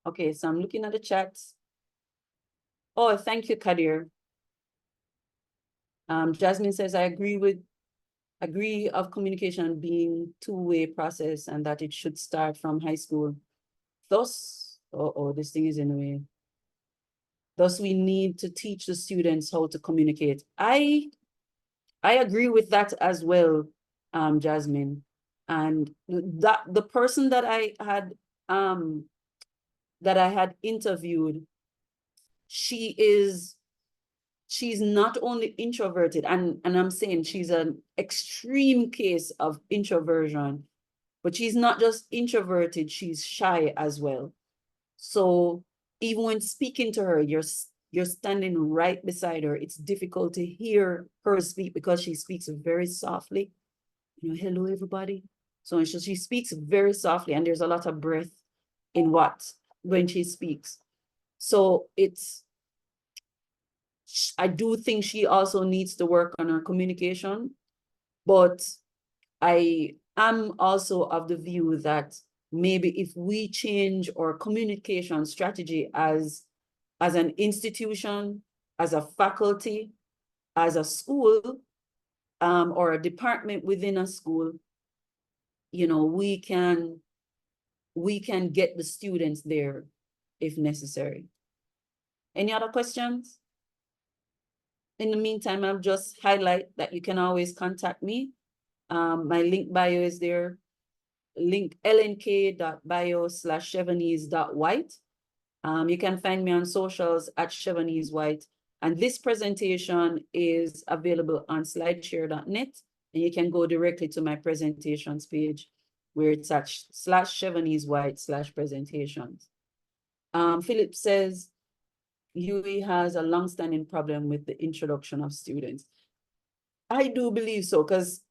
Okay, so I'm looking at the chat. Oh, thank you, Kadir. Jasmine says, I agree of communication being two-way process and that it should start from high school. Thus, this thing is in a way. Thus, we need to teach the students how to communicate. I agree with that as well, Jasmine. And that the person that I had interviewed, she's not only introverted, and I'm saying she's an extreme case of introversion, but she's not just introverted, she's shy as well. So even when speaking to her, you're standing right beside her. It's difficult to hear her speak because she speaks very softly. You know, hello, everybody. So she speaks very softly, and there's a lot of breath in when she speaks. So I do think she also needs to work on her communication, but I am also of the view that maybe if we change our communication strategy as an institution, as a faculty, as a school, or a department within a school, you know, we can get the students there if necessary. Any other questions? In the meantime, I'll just highlight that you can always contact me. My link bio is there. Link lnk.bio/Chevonnese.Whyte. You can find me on socials at Chevonnese Whyte. And this presentation is available on slideshare.net. And you can go directly to my presentations page where it's at /Chevonnese Whyte/presentations. Philip says, UE has a long-standing problem with the introduction of students. I do believe so, because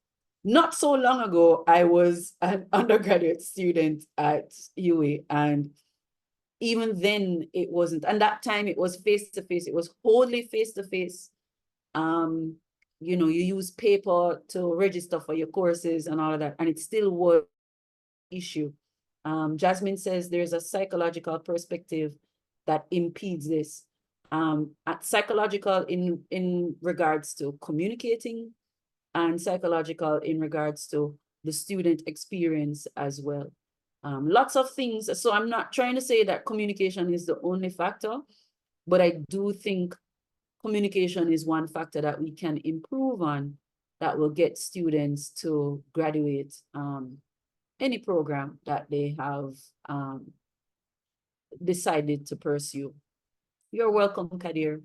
not so long ago, I was an undergraduate student at UE, and even then it wasn't. And that time it was face-to-face. It was wholly face-to-face. You know, you use paper to register for your courses and all of that, and it still was an issue. Jasmine says there's a psychological perspective that impedes this. Psychological in regards to communicating, and psychological in regards to the student experience as well. Lots of things. So I'm not trying to say that communication is the only factor, but I do think communication is one factor that we can improve on that will get students to graduate any program that they have decided to pursue. You're welcome, Kadir.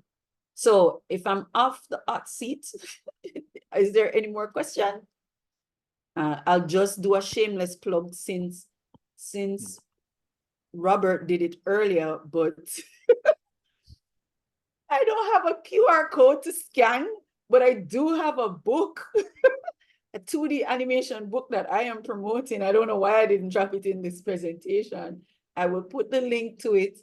So if I'm off the hot seat, is there any more question? I'll just do a shameless plug since Robert did it earlier, but I don't have a QR code to scan, but I do have a book, a 2D animation book that I am promoting. I don't know why I didn't drop it in this presentation. I will put the link to it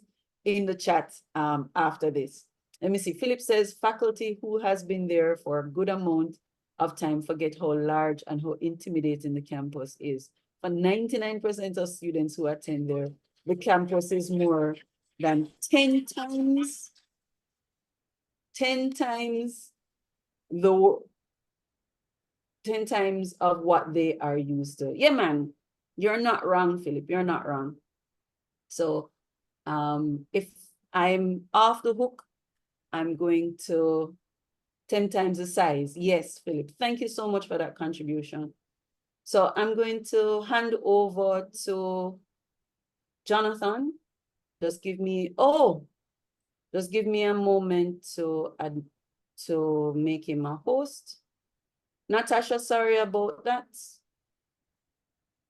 in the chat after this. Let me see. Philip says, faculty who has been there for a good amount of time forget how large and how intimidating the campus is. For 99% of students who attend there, the campus is more than 10 times the 10 times of what they are used to. Yeah, man, you're not wrong, Philip. You're not wrong. So if I'm off the hook, I'm going to 10 times the size. Yes, Philip. Thank you so much for that contribution. So I'm going to hand over to Jonathan. Just give me a moment to make him a host. Natasha, sorry about that.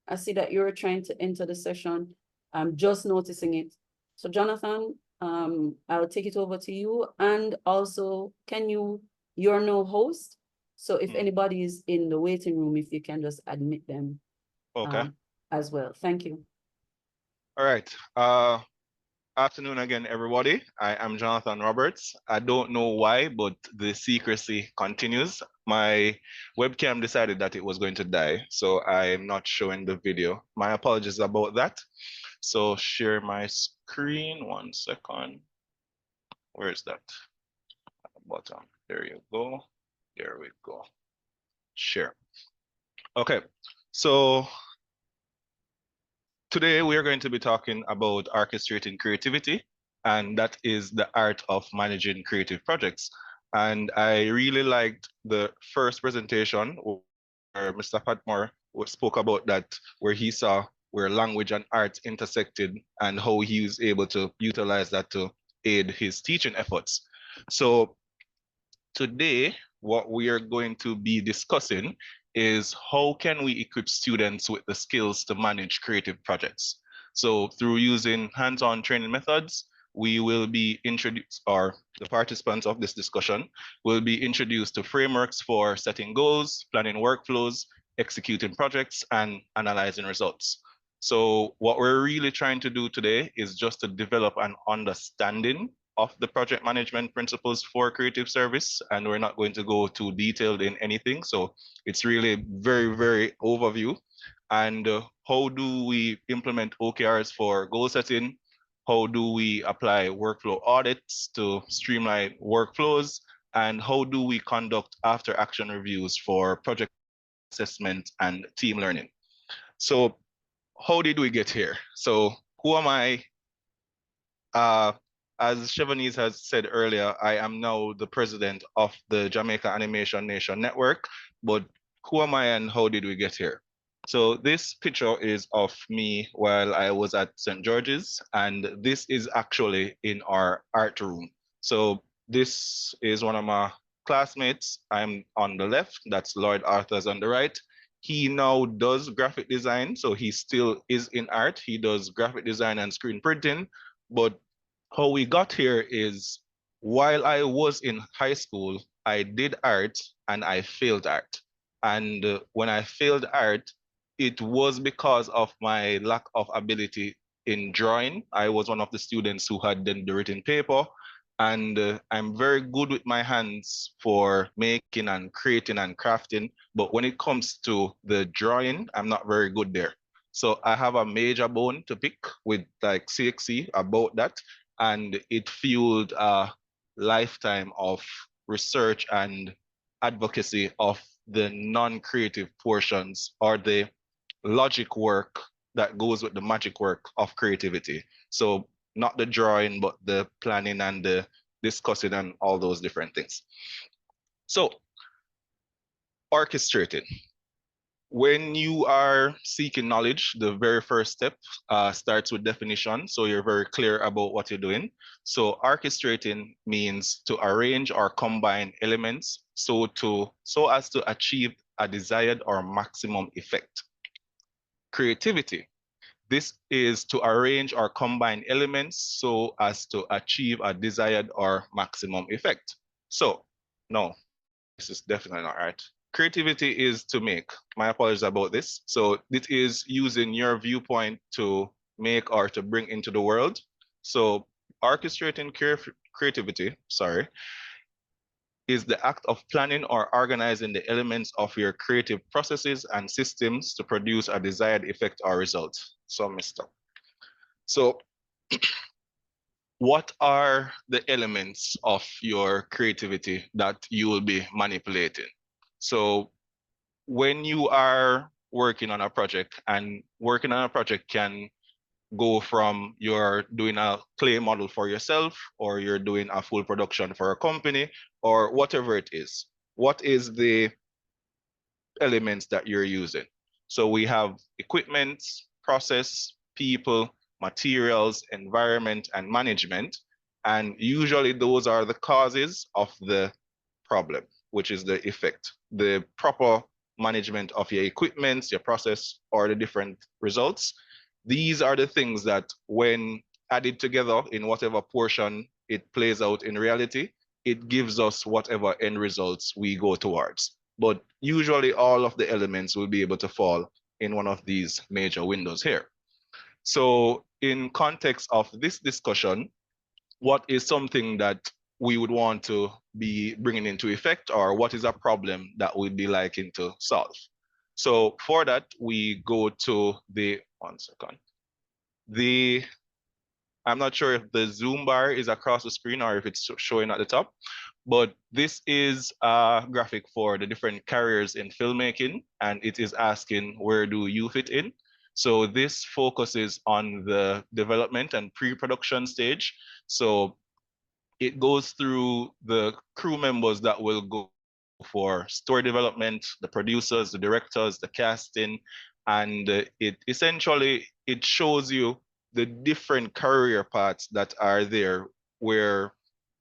I see that you're trying to enter the session. I'm just noticing it. So Jonathan, I'll take it over to you. And also, you're no host. So if anybody is in the waiting room, if you can just admit them as well. Thank you. All right. Afternoon again, everybody. I am Jonathan Roberts. I don't know why, but the secrecy continues. my webcam decided that it was going to die, so I'm not showing the video. My apologies about that. So share my screen, 1 second. Where is that? At the bottom, there you go. There we go. Share. Okay, so today we are going to be talking about orchestrating creativity, and that is the art of managing creative projects. And I really liked the first presentation where Mr. Patmore spoke about that, where he saw where language and art intersected and how he was able to utilize that to aid his teaching efforts. So today, what we are going to be discussing is how can we equip students with the skills to manage creative projects. So through using hands-on training methods, we will be introduced, or the participants of this discussion will be introduced to frameworks for setting goals, planning workflows, executing projects, and analyzing results. So what we're really trying to do today is just to develop an understanding of the project management principles for creative service, and we're not going to go too detailed in anything. So it's really very, very overview. And how do we implement OKRs for goal setting? How do we apply workflow audits to streamline workflows? And how do we conduct after action reviews for project assessment and team learning? So how did we get here? So who am I? As Chevonnese has said earlier, I am now the president of the Jamaica Animation Nation Network, but who am I and how did we get here? So this picture is of me while I was at St. George's, and this is actually in our art room. So this is one of my classmates. I'm on the left, that's Lloyd Arthur's on the right. He now does graphic design, so he still is in art. He does graphic design and screen printing, but how we got here is while I was in high school, I did art and I failed art. And when I failed art, it was because of my lack of ability in drawing. I was one of the students who had done the written paper, and I'm very good with my hands for making and creating and crafting. But when it comes to the drawing, I'm not very good there. So I have a major bone to pick with like CXC about that, and it fueled a lifetime of research and advocacy of the non-creative portions or the logic work that goes with the magic work of creativity. So not the drawing, but the planning and the discussing and all those different things. So orchestrating. When you are seeking knowledge, the very first step starts with definition. So you're very clear about what you're doing. So orchestrating means to arrange or combine elements so as to achieve a desired or maximum effect. Creativity. This is to arrange or combine elements so as to achieve a desired or maximum effect. So no, this is definitely not right. Creativity is to make. My apologies about this. So it is using your viewpoint to make or to bring into the world. So orchestrating creativity, is the act of planning or organizing the elements of your creative processes and systems to produce a desired effect or result. So, So what are the elements of your creativity that you will be manipulating? So when you are working on a project, and working on a project can go from you're doing a clay model for yourself, or you're doing a full production for a company, or whatever it is. What is the elements that you're using? So we have equipment, process, people, materials, environment, and management. And usually those are the causes of the problem, which is the effect. The proper management of your equipment, your process, or the different results. These are the things that when added together in whatever portion it plays out in reality, it gives us whatever end results we go towards. But usually all of the elements will be able to fall in one of these major windows here. So in context of this discussion, what is something that we would want to be bringing into effect, or what is a problem that we'd be liking to solve. So for that, we go to the, one second, I'm not sure if the Zoom bar is across the screen or if it's showing at the top, but this is a graphic for the different careers in filmmaking, and it is asking, where do you fit in? So this focuses on the development and pre-production stage. So it goes through the crew members that will go for story development, the producers, the directors, the casting, and it essentially, it shows you the different career paths that are there where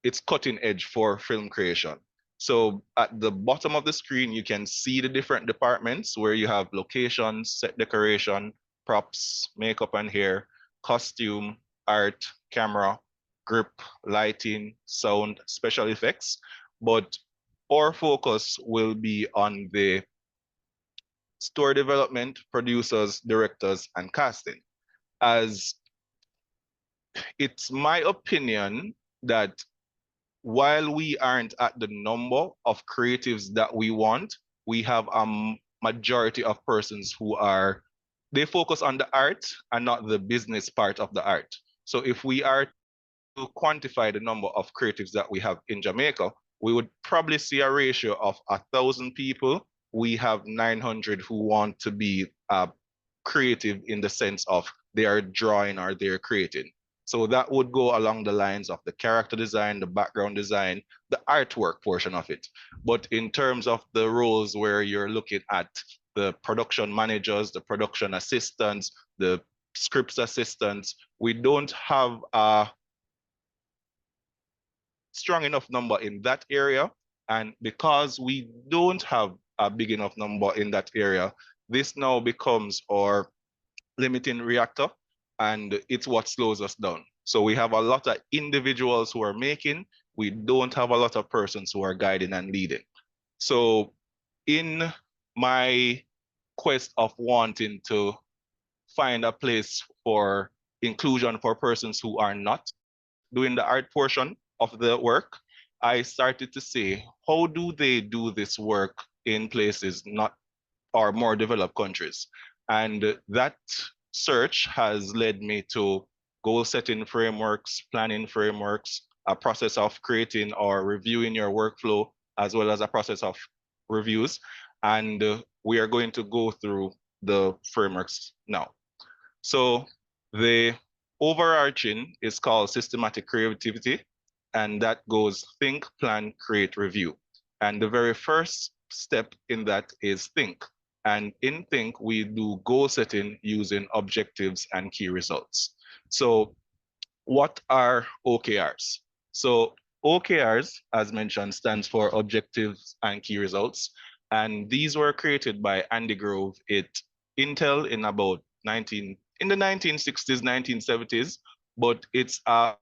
it's cutting edge for film creation. So at the bottom of the screen, you can see the different departments where you have locations, set decoration, props, makeup and hair, costume, art, camera, grip, lighting, sound, special effects. But our focus will be on the story development, producers, directors, and casting. As it's my opinion that while we aren't at the number of creatives that we want, we have a majority of persons who are, they focus on the art and not the business part of the art. So if we are to quantify the number of creatives that we have in Jamaica, we would probably see a ratio of 1,000 people. We have 900 who want to be creative in the sense of they are drawing or they're creating. So that would go along the lines of the character design, the background design, the artwork portion of it. But in terms of the roles where you're looking at the production managers, the production assistants, the scripts assistants, we don't have a strong enough number in that area. And because we don't have a big enough number in that area, this now becomes our limiting reactor, and it's what slows us down. So we have a lot of individuals who are making, we don't have a lot of persons who are guiding and leading. So in my quest of wanting to find a place for inclusion for persons who are not doing the art portion of the work, I started to say, how do they do this work in places not or more developed countries? And that search has led me to goal setting frameworks, planning frameworks, a process of creating or reviewing your workflow, as well as a process of reviews. And we are going to go through the frameworks now. So the overarching is called systematic creativity, and that goes think, plan, create, review. And the very first step in that is think. And in think, we do goal setting using objectives and key results. So what are OKRs? So OKRs, as mentioned, stands for objectives and key results. And these were created by Andy Grove at Intel in about in the 1960s, 1970s, but it's a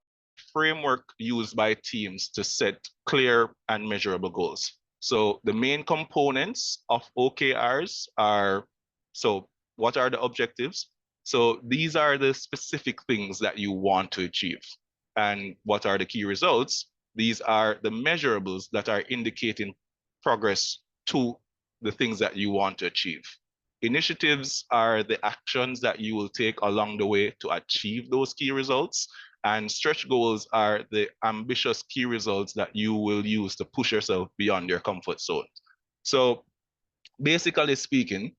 framework used by teams to set clear and measurable goals. So the main components of OKRs are, so what are the objectives? So these are the specific things that you want to achieve. And what are the key results? These are the measurables that are indicating progress to the things that you want to achieve. Initiatives are the actions that you will take along the way to achieve those key results. And stretch goals are the ambitious key results that you will use to push yourself beyond your comfort zone. So basically speaking,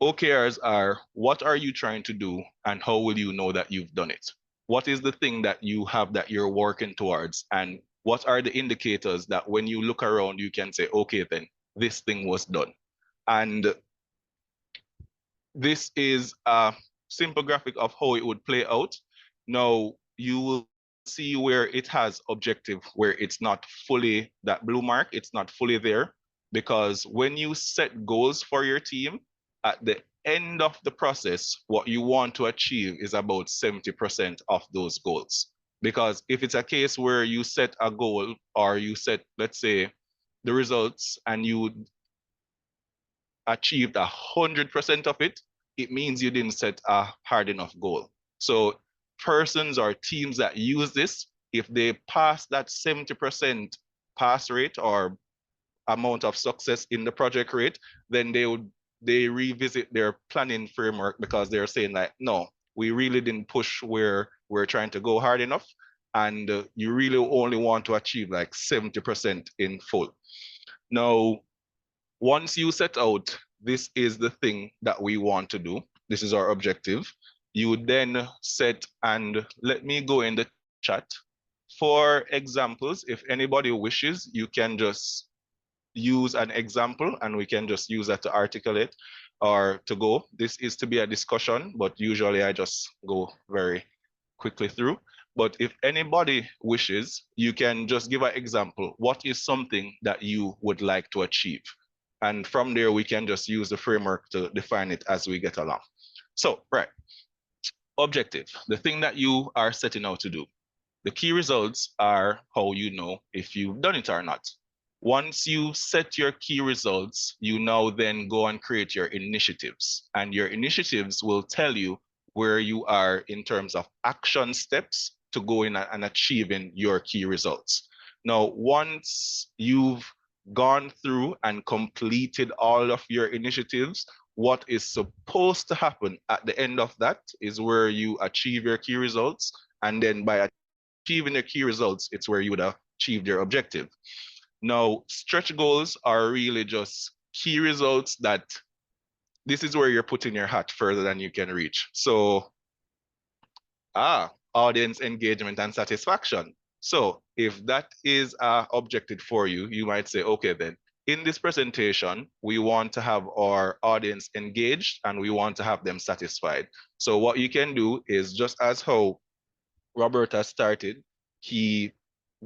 OKRs are, what are you trying to do and how will you know that you've done it? What is the thing that you have that you're working towards? And what are the indicators that when you look around, you can say, okay, then this thing was done. And this is a simple graphic of how it would play out. Now, you will see where it has objective, where it's not fully, that blue mark, it's not fully there. Because when you set goals for your team, at the end of the process, what you want to achieve is about 70% of those goals. Because if it's a case where you set a goal or you set, let's say, the results and you achieved 100% of it, it means you didn't set a hard enough goal. So persons or teams that use this, if they pass that 70% pass rate or amount of success in the project rate, then they revisit their planning framework, because they're saying like, no, we really didn't push where we're trying to go hard enough. And you really only want to achieve like 70% in full. Now, once you set out, this is the thing that we want to do, this is our objective, you then set, and let me go in the chat. For examples, if anybody wishes, you can just use an example and we can just use that to articulate or to go. This is to be a discussion, but usually I just go very quickly through. But if anybody wishes, you can just give an example. What is something that you would like to achieve? And from there, we can just use the framework to define it as we get along. So, right, objective, the thing that you are setting out to do. The key results are how you know if you've done it or not. Once you set your key results, you now then go and create your initiatives. And your initiatives will tell you where you are in terms of action steps to go in and achieving your key results. Now, once you've gone through and completed all of your initiatives, what is supposed to happen at the end of that is where you achieve your key results. And then by achieving your key results, it's where you would have achieved your objective. Now, stretch goals are really just key results that this is where you're putting your hat further than you can reach. So, audience engagement and satisfaction. So if that is an objective for you, you might say, okay, then in this presentation, we want to have our audience engaged and we want to have them satisfied. So what you can do is just as how Roberta started, he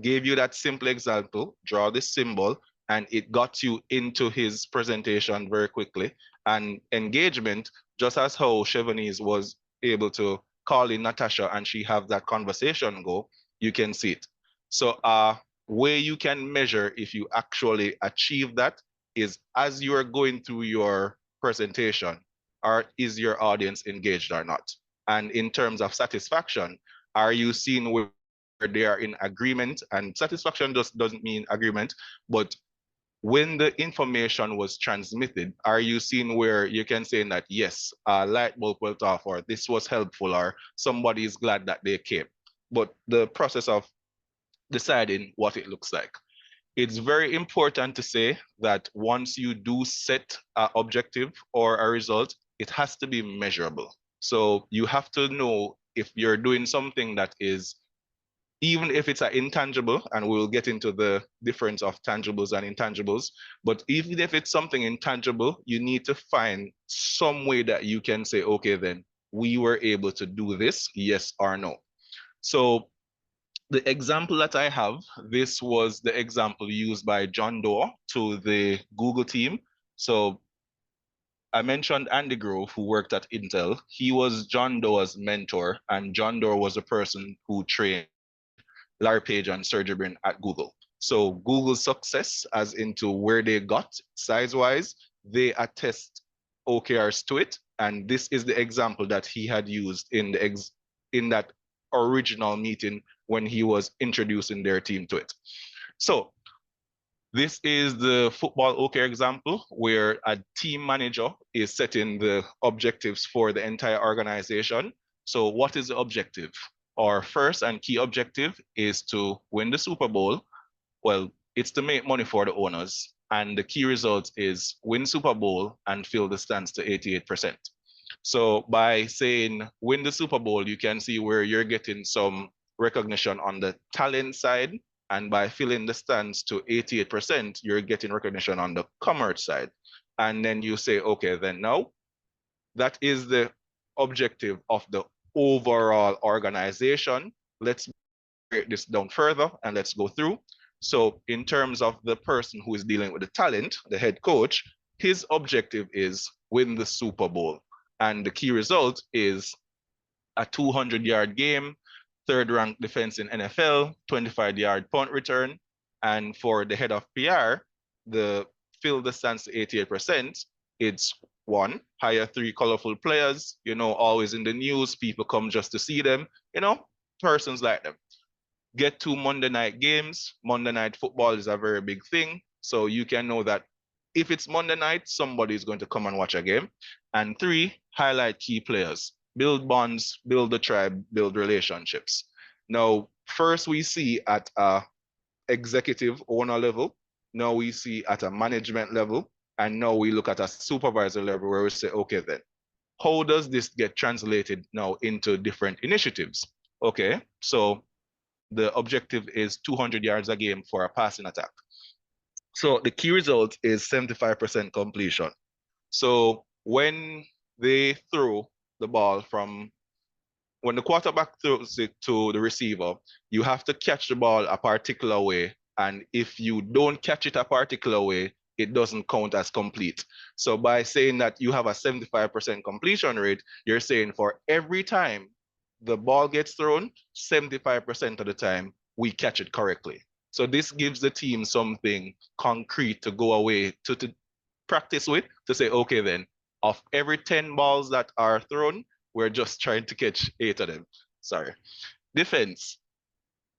gave you that simple example, draw this symbol, and it got you into his presentation very quickly. And engagement, just as how Chevonnese was able to call in Natasha and she have that conversation go, you can see it. So way you can measure if you actually achieve that is as you are going through your presentation, is your audience engaged or not? And in terms of satisfaction, are you seeing where they are in agreement? And satisfaction just doesn't mean agreement, but when the information was transmitted, are you seeing where you can say that, yes, a light bulb went off, or this was helpful, or somebody is glad that they came? But the process of deciding what it looks like. It's very important to say that once you do set an objective or a result, it has to be measurable. So you have to know if you're doing something that is, even if it's an intangible, and we'll get into the difference of tangibles and intangibles, but even if it's something intangible, you need to find some way that you can say, okay, then we were able to do this, yes or no. So the example that I have, this was the example used by John Doe to the Google team. So I mentioned Andy Grove, who worked at Intel. He was John Doe's mentor, and John Doe was the person who trained Larry Page and Sergey Brin at Google. So Google's success, as into where they got size-wise, they attest OKRs to it. And this is the example that he had used in that original meeting when he was introducing their team to it. So this is the football OKR example where a team manager is setting the objectives for the entire organization. So what is the objective? Our first and key objective is to win the Super Bowl. Well, it's to make money for the owners. And the key result is win Super Bowl and fill the stands to 88%. So by saying win the Super Bowl, you can see where you're getting some recognition on the talent side. And by filling the stands to 88%, you're getting recognition on the commerce side. And then you say, okay, then now that is the objective of the overall organization. Let's break this down further and let's go through. So in terms of the person who is dealing with the talent, the head coach, his objective is win the Super Bowl. And the key result is a 200-yard game, third-ranked defense in NFL, 25-yard punt return. And for the head of PR, the fill the stands to 88%, it's one, hire 3 colorful players, always in the news, people come just to see them, persons like them. Get to Monday night games. Monday night football is a very big thing. So you can know that if it's Monday night, somebody is going to come and watch a game. And 3, highlight key players. Build bonds, build the tribe, build relationships. Now, first we see at a executive owner level. Now we see at a management level. And now we look at a supervisor level where we say, okay, then how does this get translated now into different initiatives? Okay, so the objective is 200 yards a game for a passing attack. So the key result is 75% completion. So when they throw the ball from, when the quarterback throws it to the receiver, you have to catch the ball a particular way. And if you don't catch it a particular way, it doesn't count as complete. So by saying that you have a 75% completion rate, you're saying for every time the ball gets thrown, 75% of the time we catch it correctly. So this gives the team something concrete to go away to practice with, to say, okay, then of every 10 balls that are thrown, we're just trying to catch 8 of them. Sorry. Defense.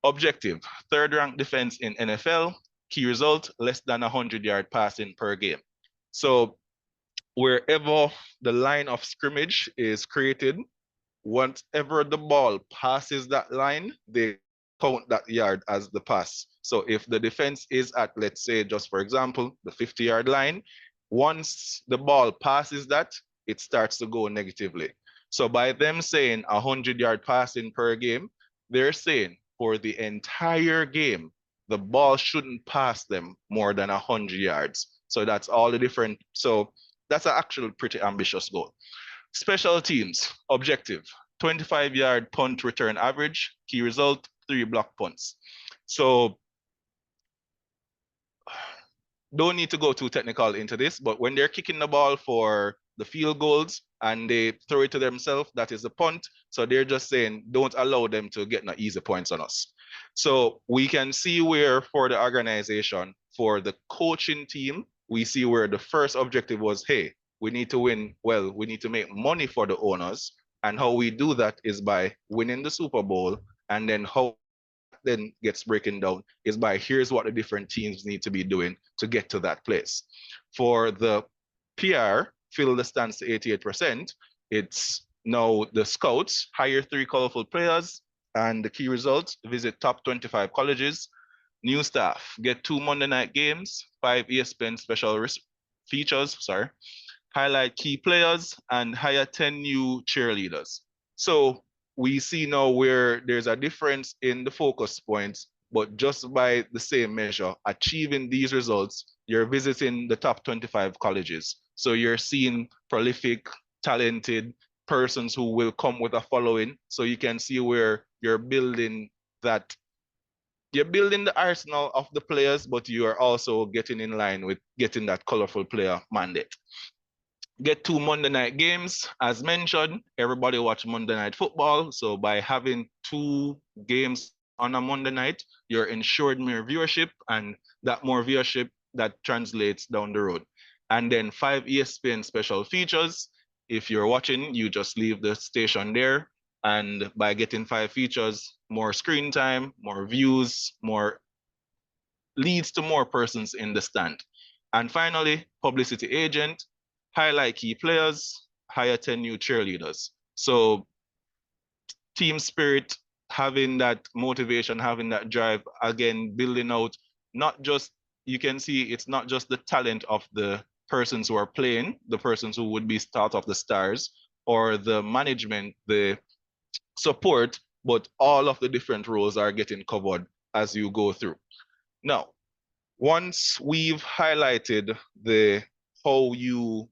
Objective. 3rd ranked defense in NFL. Key result, less than 100-yard passing per game. So wherever the line of scrimmage is created, whenever the ball passes that line, they count that yard as the pass. So if the defense is at, let's say, just for example, the 50-yard line, once the ball passes that, it starts to go negatively. So by them saying 100-yard passing per game, they're saying for the entire game, the ball shouldn't pass them more than 100 yards. So that's all the different. So that's an actual pretty ambitious goal. Special teams, objective, 25-yard punt return average, key result, 3 block punts. So don't need to go too technical into this, but when they're kicking the ball for the field goals and they throw it to themselves, that is the punt. So they're just saying, don't allow them to get no easy points on us. So we can see where for the organization, for the coaching team, we see where the first objective was, hey, we need to win. Well, we need to make money for the owners. And how we do that is by winning the Super Bowl. And then how then gets breaking down is by here's what the different teams need to be doing to get to that place. For the PR, fill the stands to 88%. It's now the scouts, hire 3 colorful players, and the key results, visit top 25 colleges. New staff, get 2 Monday night games, 5 ESPN special features, highlight key players, and hire 10 new cheerleaders. So we see now where there's a difference in the focus points, but just by the same measure, achieving these results, you're visiting the top 25 colleges. So you're seeing prolific, talented persons who will come with a following. So you can see where you're building that. You're building the arsenal of the players, but you are also getting in line with getting that colorful player mandate. Get 2 Monday night games. As mentioned, everybody watch Monday night football. So by having 2 games on a Monday night, you're ensured more viewership, and that more viewership that translates down the road. And then 5 ESPN special features. If you're watching, you just leave the station there. And by getting 5 features, more screen time, more views, more leads to more persons in the stand. And finally, publicity agent, highlight key players, hire 10 new cheerleaders. So team spirit, having that motivation, having that drive, again, building out, not just, you can see it's not just the talent of the persons who are playing, the persons who would be start of the stars, or the management, the support, but all of the different roles are getting covered as you go through. Now, once we've highlighted the how you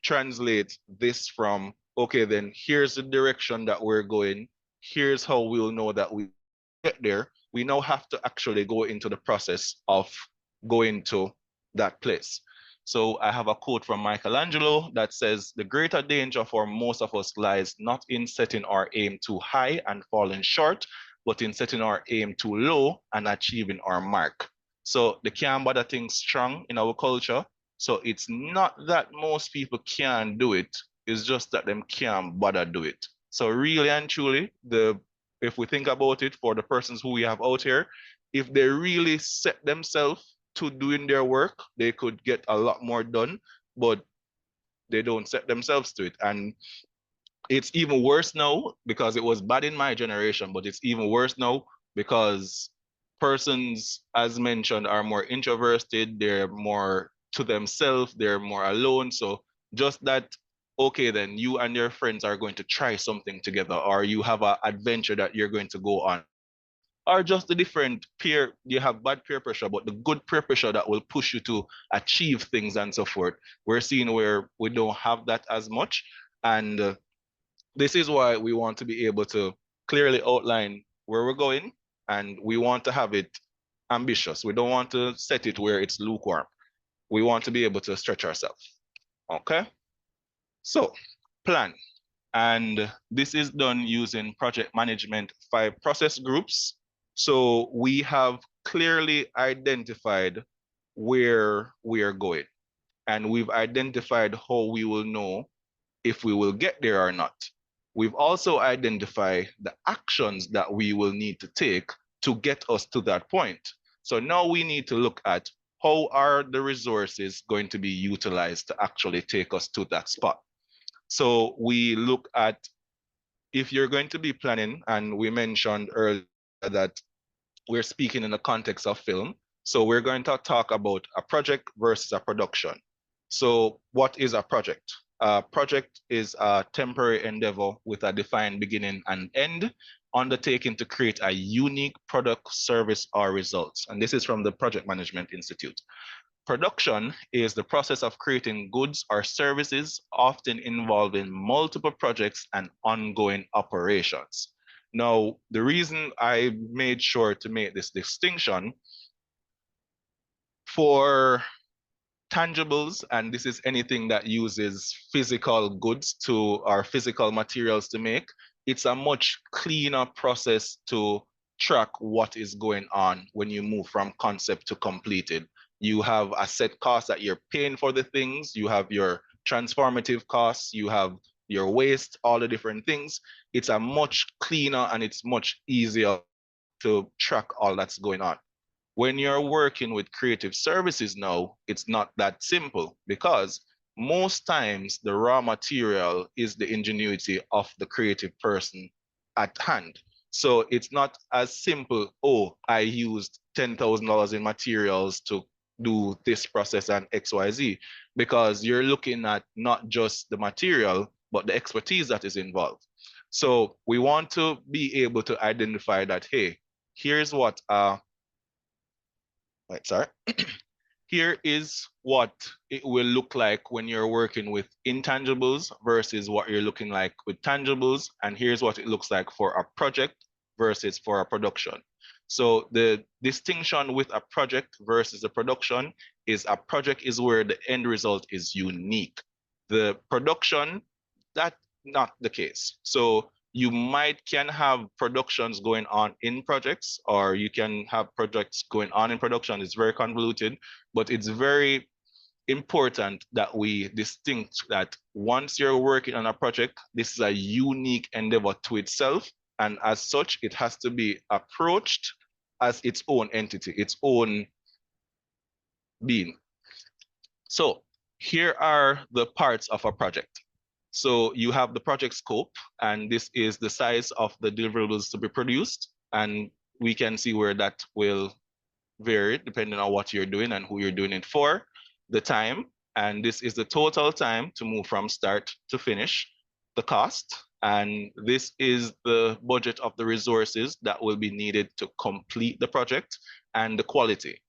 translate this from, okay, then here's the direction that we're going, here's how we'll know that we get there, we now have to actually go into the process of going to that place. So I have a quote from Michelangelo that says, the greater danger for most of us lies not in setting our aim too high and falling short, but in setting our aim too low and achieving our mark. So the can't bother thing strong in our culture. So it's not that most people can do it, it's just that them can't bother do it. So really and truly, the if we think about it, for the persons who we have out here, if they really set themselves to doing their work, they could get a lot more done, but they don't set themselves to it. And it's even worse now because it was bad in my generation, but it's even worse now because persons, as mentioned, are more introverted, they're more to themselves, they're more alone. So just that, okay, then you and your friends are going to try something together, or you have an adventure that you're going to go on, or just the different peer, you have bad peer pressure, but the good peer pressure that will push you to achieve things and so forth. We're seeing where we don't have that as much. And this is why we want to be able to clearly outline where we're going, and we want to have it ambitious. We don't want to set it where it's lukewarm. We want to be able to stretch ourselves. Okay? So, plan. And this is done using project management 5 process groups. So we have clearly identified where we are going, and we've identified how we will know if we will get there or not. We've also identified the actions that we will need to take to get us to that point. So now we need to look at how are the resources going to be utilized to actually take us to that spot. So we look at, if you're going to be planning, and we mentioned earlier that we're speaking in the context of film. So we're going to talk about a project versus a production. So what is a project? A project is a temporary endeavor with a defined beginning and end, undertaken to create a unique product, service, or results. And this is from the Project Management Institute. Production is the process of creating goods or services, often involving multiple projects and ongoing operations. Now, the reason I made sure to make this distinction, for tangibles, and this is anything that uses physical goods to, or physical materials to make, it's a much cleaner process to track what is going on when you move from concept to completed. You have a set cost that you're paying for the things, you have your transformative costs, you have your waste, all the different things. It's a much cleaner and it's much easier to track all that's going on. When you're working with creative services now, it's not that simple, because most times the raw material is the ingenuity of the creative person at hand. So it's not as simple, oh, I used $10,000 in materials to do this process and XYZ, because you're looking at not just the material, but the expertise that is involved. So we want to be able to identify that, hey, here's what sorry. Here is what it will look like when you're working with intangibles versus what you're looking like with tangibles. And here's what it looks like for a project versus for a production. So the distinction with a project versus a production is, a project is where the end result is unique. The production, that's not the case. So you can have productions going on in projects, or you can have projects going on in production. It's very convoluted, but it's very important that we distinct that once you're working on a project, this is a unique endeavor to itself. And as such, it has to be approached as its own entity, its own being. So here are the parts of a project. So you have the project scope, and this is the size of the deliverables to be produced. And we can see where that will vary depending on what you're doing and who you're doing it for. The time, and this is the total time to move from start to finish. The cost, and this is the budget of the resources that will be needed to complete the project. And the quality.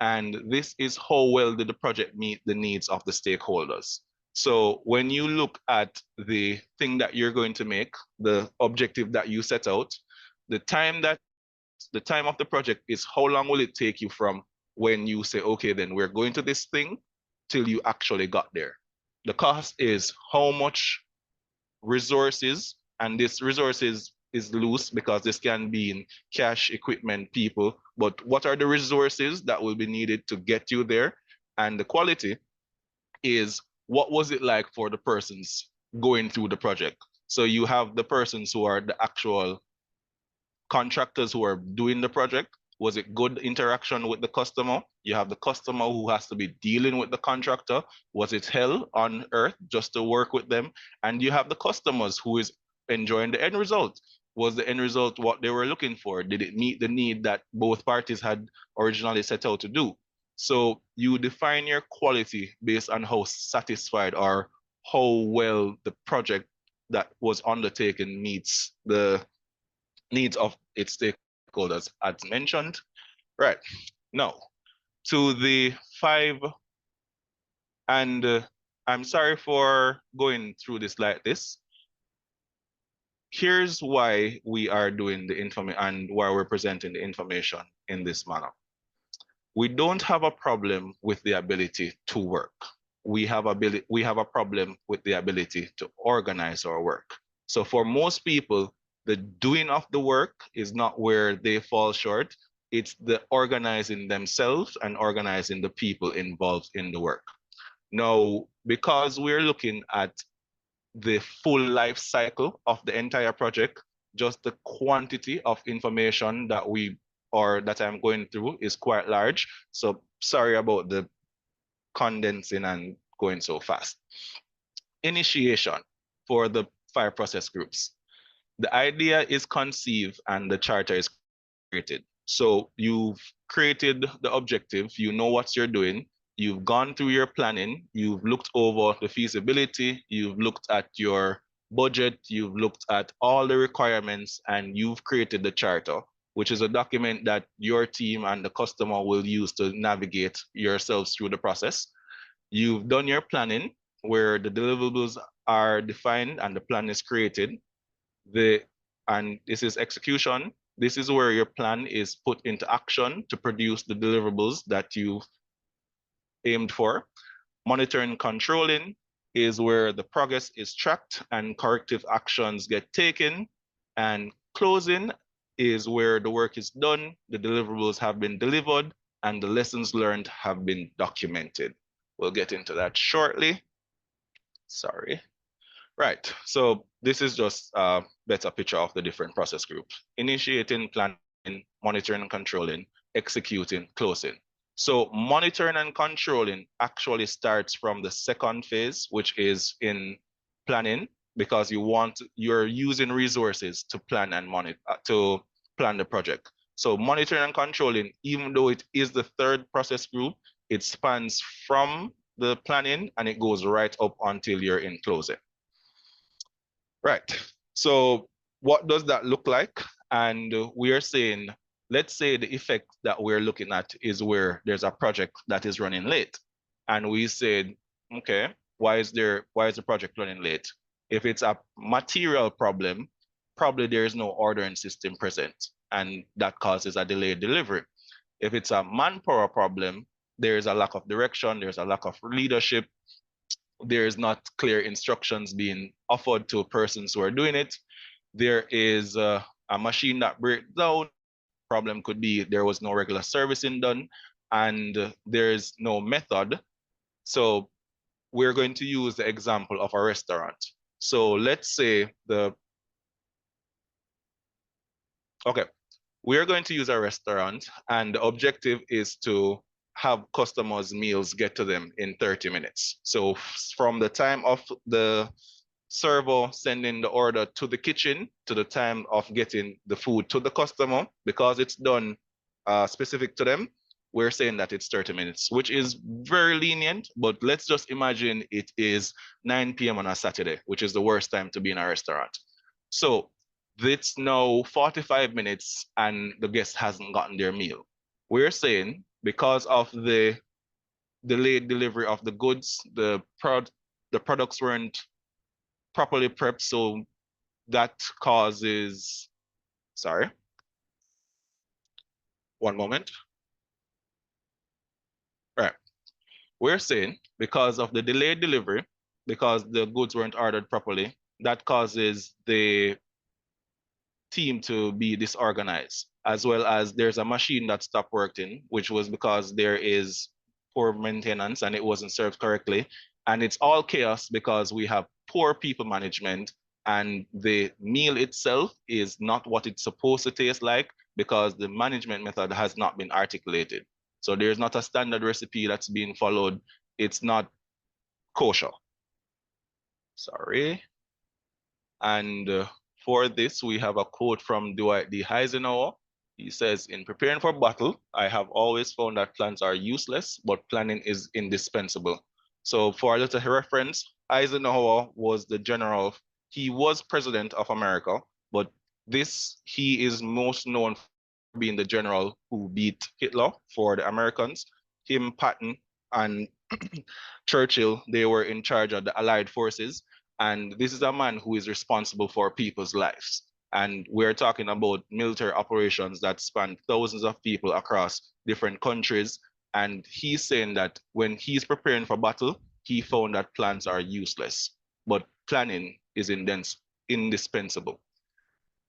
And this is how well did the project meet the needs of the stakeholders. So when you look at the thing that you're going to make, the objective that you set out, the time of the project is how long will it take you from when you say, okay, then we're going to this thing till you actually got there. The cost is how much resources, and this resources is loose because this can be in cash, equipment, people, but what are the resources that will be needed to get you there? And the quality is, what was it like for the persons going through the project? So you have the persons who are the actual contractors who are doing the project. Was it good interaction with the customer? You have the customer who has to be dealing with the contractor. Was it hell on earth just to work with them? And you have the customers who is enjoying the end result. Was the end result what they were looking for? Did it meet the need that both parties had originally set out to do? So you define your quality based on how satisfied or how well the project that was undertaken meets the needs of its stakeholders, as mentioned. Right, now to the 5, and I'm sorry for going through this like this. Here's why we are doing the information and why we're presenting the information in this manner. We don't have a problem with the ability to work. We have a problem with the ability to organize our work. So for most people, the doing of the work is not where they fall short. It's the organizing themselves and organizing the people involved in the work. Now, because we're looking at the full life cycle of the entire project, just the quantity of information that I'm going through is quite large. So sorry about the condensing and going so fast. Initiation for the 5 process groups. The idea is conceived and the charter is created. So you've created the objective, you know what you're doing, you've gone through your planning, you've looked over the feasibility, you've looked at your budget, you've looked at all the requirements, and you've created the charter, which is a document that your team and the customer will use to navigate yourselves through the process. You've done your planning where the deliverables are defined and the plan is created. And this is execution. This is where your plan is put into action to produce the deliverables that you've aimed for. Monitoring and controlling is where the progress is tracked and corrective actions get taken. And closing is where the work is done, the deliverables have been delivered, and the lessons learned have been documented. We'll get into that shortly. Sorry. Right, so this is just a better picture of the different process groups. Initiating, planning, monitoring and controlling, executing, closing. So monitoring and controlling actually starts from the second phase, which is in planning, because you're using resources to plan and monitor, to plan the project. So monitoring and controlling, even though it is the 3rd process group, it spans from the planning and it goes right up until you're in closing. Right, so what does that look like? And we are saying, let's say the effect that we're looking at is where there's a project that is running late. And we said, okay, why is the project running late? If it's a material problem, probably there is no ordering system present, and that causes a delayed delivery. If it's a manpower problem, there is a lack of direction, there's a lack of leadership, there is not clear instructions being offered to persons who are doing it. There is a machine that breaks down. Problem could be there was no regular servicing done and there's no method. So we're going to use the example of a restaurant. So let's say we're going to use a restaurant and the objective is to have customers' meals get to them in 30 minutes. So from the time of the server sending the order to the kitchen to the time of getting the food to the customer, because it's done specific to them, we're saying that it's 30 minutes, which is very lenient, but let's just imagine it is 9 p.m. on a Saturday, which is the worst time to be in a restaurant. So it's now 45 minutes and the guest hasn't gotten their meal. We're saying because of the delayed delivery of the goods, the products weren't properly prepped, so that causes, sorry, one moment. Right, we're saying because of the delayed delivery, because the goods weren't ordered properly, that causes the team to be disorganized, as well as there's a machine that stopped working, which was because there is poor maintenance and it wasn't served correctly. And it's all chaos because we have poor people management and the meal itself is not what it's supposed to taste like because the management method has not been articulated. So there's not a standard recipe that's being followed. It's not kosher. Sorry. And for this, we have a quote from Dwight D. Eisenhower. He says, in preparing for battle, I have always found that plans are useless, but planning is indispensable. So for a little reference, Eisenhower was the general. He was president of America, but he is most known for being the general who beat Hitler for the Americans. Him, Patton, and Churchill, they were in charge of the Allied forces. And this is a man who is responsible for people's lives. And we're talking about military operations that span thousands of people across different countries. And he's saying that when he's preparing for battle, he found that plans are useless, but planning is indispensable.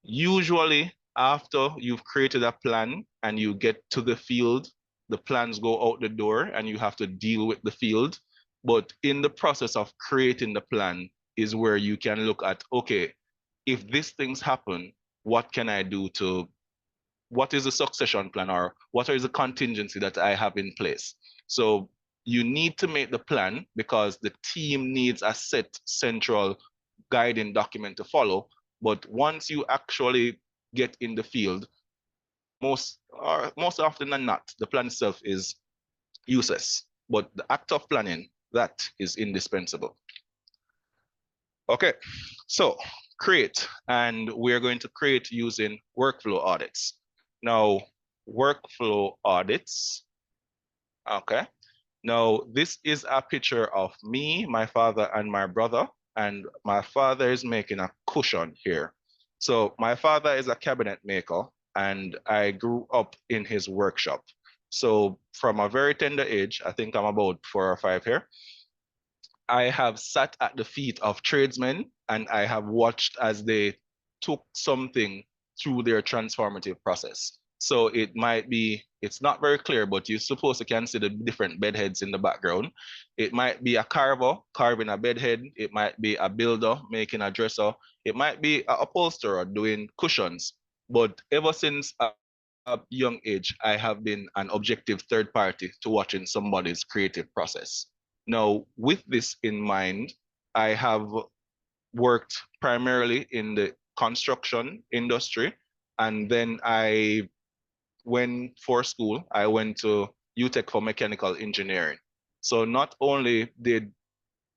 Usually, after you've created a plan and you get to the field, the plans go out the door and you have to deal with the field. But in the process of creating the plan is where you can look at, okay, if these things happen, what can I do what is the succession plan, or what is the contingency that I have in place? So you need to make the plan because the team needs a set central guiding document to follow. But once you actually get in the field, most often than not, the plan itself is useless. But the act of planning, that is indispensable. Okay, so create, and we're going to create using workflow audits. Now, workflow audits, okay. Now, this is a picture of me, my father, and my brother, and my father is making a cushion here. So my father is a cabinet maker, and I grew up in his workshop. So from a very tender age, I think I'm about 4 or 5 here, I have sat at the feet of tradesmen and I have watched as they took something through their transformative process. So it might be, it's not very clear, but you're supposed to consider different bedheads in the background. It might be a carver carving a bedhead. It might be a builder making a dresser. It might be an upholsterer doing cushions. But ever since a young age, I have been an objective third party to watching somebody's creative process. Now, with this in mind, I have worked primarily in the construction industry. And then I went for school, I went to UTech for mechanical engineering. So not only did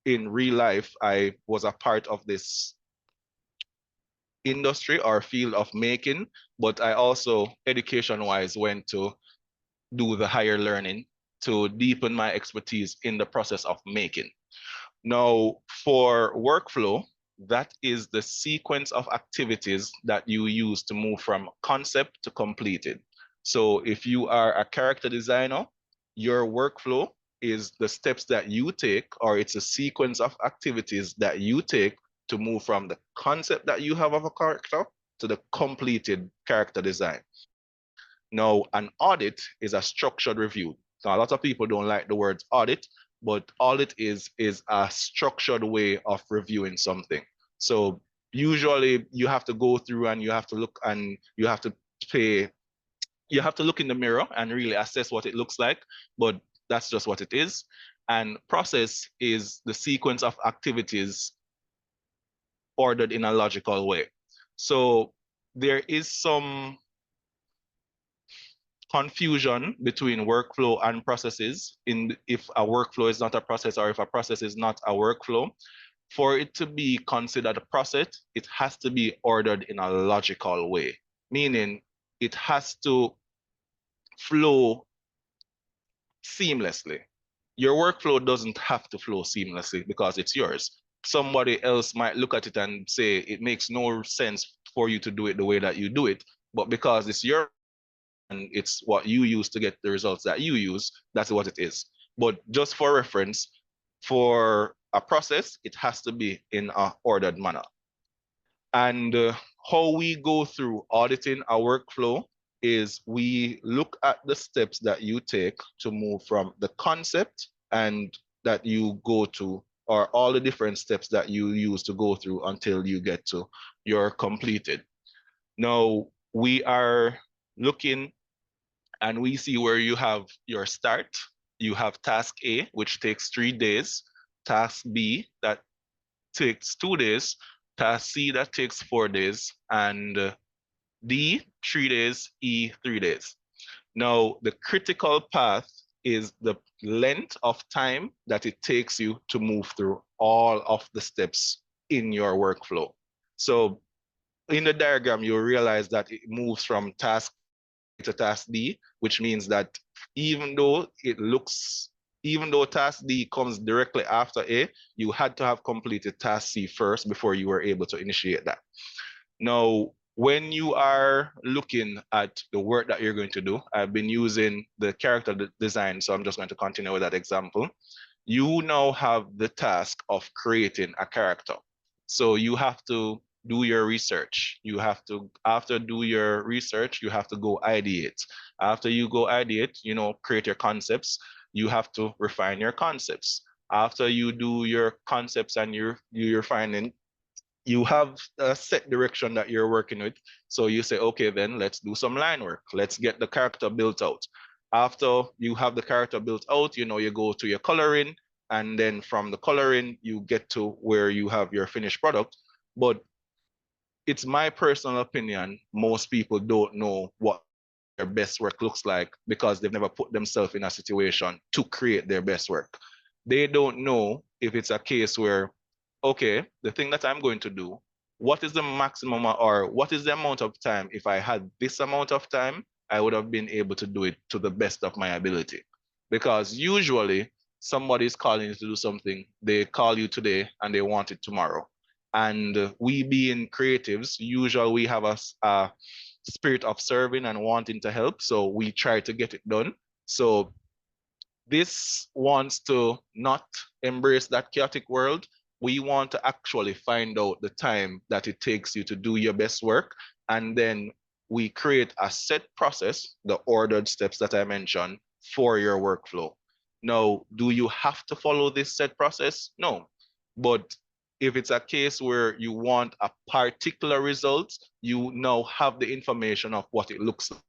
in real life, I was a part of this industry or field of making, but I also education-wise went to do the higher learning to deepen my expertise in the process of making. Now, for workflow, that is the sequence of activities that you use to move from concept to completed. So if you are a character designer, your workflow is the steps that you take, or it's a sequence of activities that you take to move from the concept that you have of a character to the completed character design. Now, an audit is a structured review. Now, a lot of people don't like the word audit, but audit is a structured way of reviewing something. So usually you have to go through and you have to look and you have to look in the mirror and really assess what it looks like, but that's just what it is. And process is the sequence of activities ordered in a logical way. So there is some confusion between workflow and processes in if a workflow is not a process or if a process is not a workflow. For it to be considered a process, it has to be ordered in a logical way, meaning it has to flow seamlessly. Your workflow doesn't have to flow seamlessly because it's yours. Somebody else might look at it and say it makes no sense for you to do it the way that you do it, but because it's your and it's what you use to get the results that you use, that's what it is. But just for reference, for a process, it has to be in an ordered manner. And how we go through auditing our workflow is we look at the steps that you take to move from the concept and that you go to or all the different steps that you use to go through until you get to your completed. Now, we are looking and we see where you have your start. You have task A, which takes 3 days, task B, that takes 2 days, task C, that takes 4 days, and D, 3 days, E, 3 days. Now, the critical path is the length of time that it takes you to move through all of the steps in your workflow. So in the diagram, you'll realize that it moves from task A to task D, which means that even though task D comes directly after A, you had to have completed task C first before you were able to initiate that. Now, when you are looking at the work that you're going to do, I've been using the character design, so I'm just going to continue with that example. You now have the task of creating a character. So you have to do your research. You have to, after do your research, you have to go ideate. After you go ideate, create your concepts, you have to refine your concepts. After you do your concepts and you're refining, you have a set direction that you're working with. So you say, okay, then let's do some line work. Let's get the character built out. After you have the character built out, you go to your coloring, and then from the coloring, you get to where you have your finished product. But it's my personal opinion, most people don't know what their best work looks like because they've never put themselves in a situation to create their best work. They don't know if it's a case where, okay, the thing that I'm going to do, what is the maximum or what is the amount of time? If I had this amount of time, I would have been able to do it to the best of my ability. Because usually somebody's calling you to do something, they call you today and they want it tomorrow. And we being creatives, usually we have a spirit of serving and wanting to help. So we try to get it done. So this wants to not embrace that chaotic world. We want to actually find out the time that it takes you to do your best work. And then we create a set process, the ordered steps that I mentioned, for your workflow. Now, do you have to follow this set process? No. But if it's a case where you want a particular result, you now have the information of what it looks like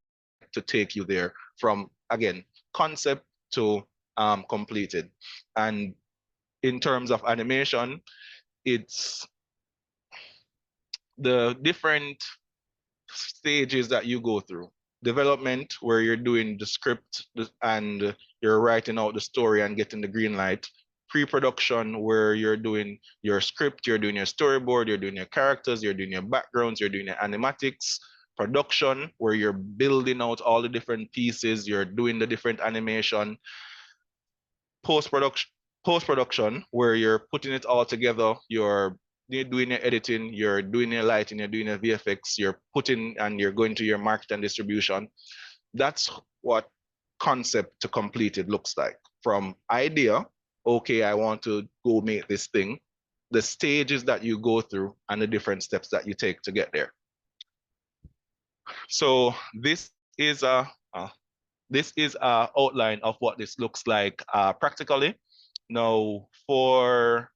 to take you there from, again, concept to completed. And in terms of animation, it's the different stages that you go through. Development, where you're doing the script and you're writing out the story and getting the green light. Pre-production, where you're doing your script, you're doing your storyboard, you're doing your characters, you're doing your backgrounds, you're doing your animatics. Production, where you're building out all the different pieces, you're doing the different animation. Post-production, where you're putting it all together, you're doing your editing, you're doing your lighting, you're doing your VFX, you're putting and you're going to your market and distribution. That's what concept to completed looks like. From idea, okay, I want to go make this thing, the stages that you go through and the different steps that you take to get there. So this is a outline of what this looks like practically. Now, for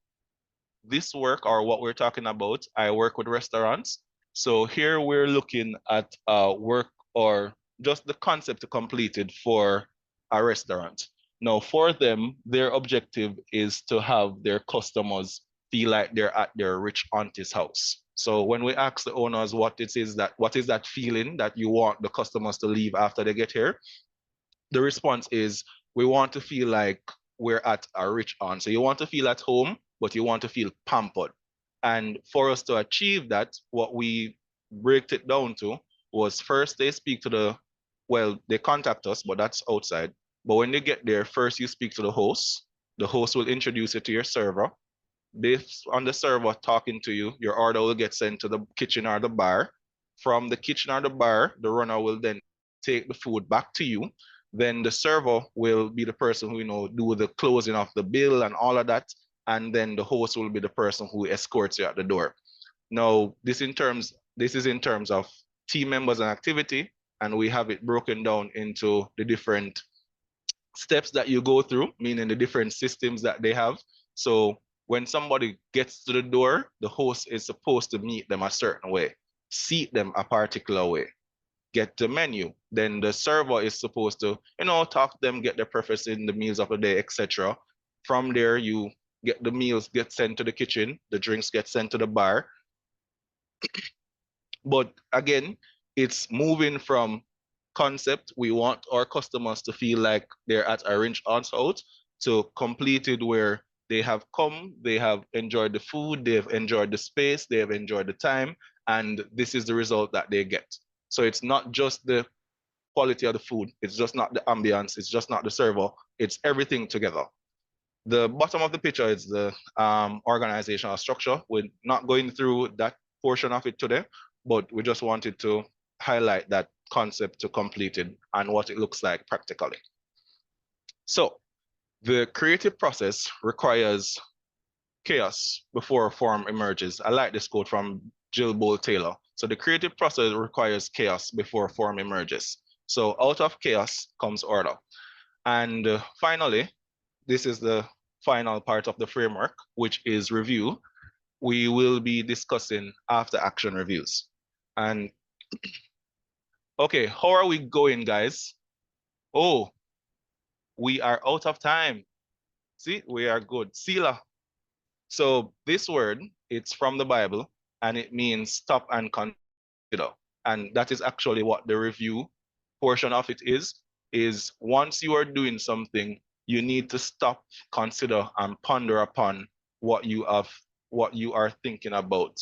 this work or what we're talking about, I work with restaurants. So here we're looking at work or just the concept completed for a restaurant. Now, for them, their objective is to have their customers feel like they're at their rich auntie's house. So when we ask the owners what is that feeling that you want the customers to leave after they get here, the response is, we want to feel like we're at a rich aunt. So you want to feel at home, but you want to feel pampered. And for us to achieve that, what we break it down to was first they speak to they contact us, but that's outside. But when they get there, first you speak to the host. The host will introduce you to your server. Based on the server talking to you, your order will get sent to the kitchen or the bar. From the kitchen or the bar, the runner will then take the food back to you. Then the server will be the person who do the closing of the bill and all of that. And then the host will be the person who escorts you at the door. Now, this is in terms of team members and activity, and we have it broken down into the different steps that you go through, meaning the different systems that they have. So When somebody gets to the door, the host is supposed to meet them a certain way, seat them a particular way, get the menu. Then the server is supposed to, talk to them, get their preference in the meals of the day, etc. From there, you get the meals get sent to the kitchen, the drinks get sent to the bar. But again, it's moving from concept, we want our customers to feel like they're at a range on out, to completed where they have come, they have enjoyed the food, they've enjoyed the space, they have enjoyed the time, and this is the result that they get. So it's not just the quality of the food, it's just not the ambience, it's just not the server, it's everything together. The bottom of the picture is the organizational structure. We're not going through that portion of it today, but we just wanted to highlight that concept to completed and what it looks like practically. So the creative process requires chaos before a form emerges. I like this quote from Jill Bolt Taylor. So the creative process requires chaos before a form emerges. So out of chaos comes order. And finally, this is the final part of the framework, which is review. We will be discussing after action reviews. And okay, how are we going, guys? Oh, we are out of time. See, we are good. Sila. So this word, it's from the Bible, and it means stop and consider. And that is actually what the review portion of it is once you are doing something, you need to stop, consider, and ponder upon what you are thinking about.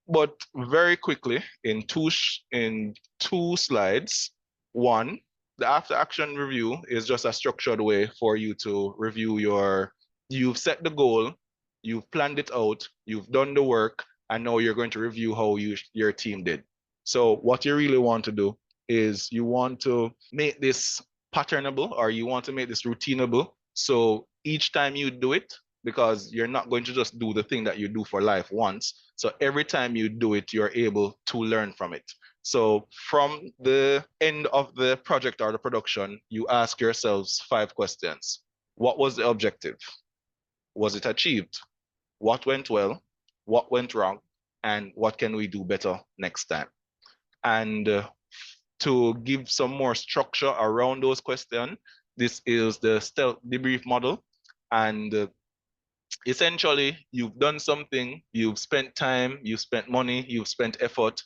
But very quickly, in two slides, one, the after action review is just a structured way for you to review you've set the goal, you've planned it out, you've done the work, and now you're going to review how your team did. So what you really want to do is you want to make this patternable, or you want to make this routinable. So each time you do it, because you're not going to just do the thing that you do for life once. So every time you do it, you're able to learn from it. So from the end of the project or the production, you ask yourselves 5 questions. What was the objective? Was it achieved? What went well? What went wrong? And what can we do better next time? And to give some more structure around those questions, this is the stealth debrief model. And essentially, you've done something, you've spent time, you've spent money, you've spent effort,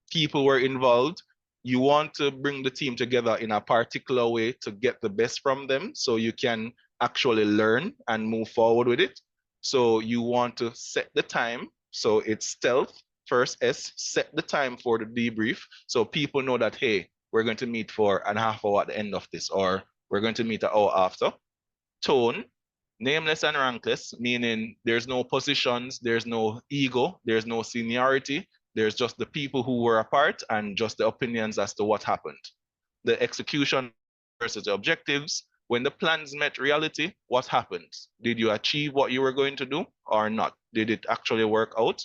people were involved. You want to bring the team together in a particular way to get the best from them so you can actually learn and move forward with it. So you want to set the time. So it's stealth, first S, set the time for the debrief. So people know that, hey, we're going to meet for an half hour at the end of this, or we're going to meet an hour after. Tone, nameless and rankless, meaning there's no positions, there's no ego, there's no seniority, there's just the people who were a part and just the opinions as to what happened. The execution versus the objectives. When the plans met reality, what happened? Did you achieve what you were going to do or not? Did it actually work out?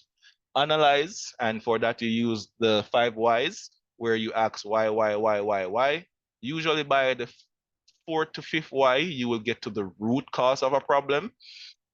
Analyze, and for that you use the 5 whys, where you ask why. Usually by the 4th to 5th why, you will get to the root cause of a problem.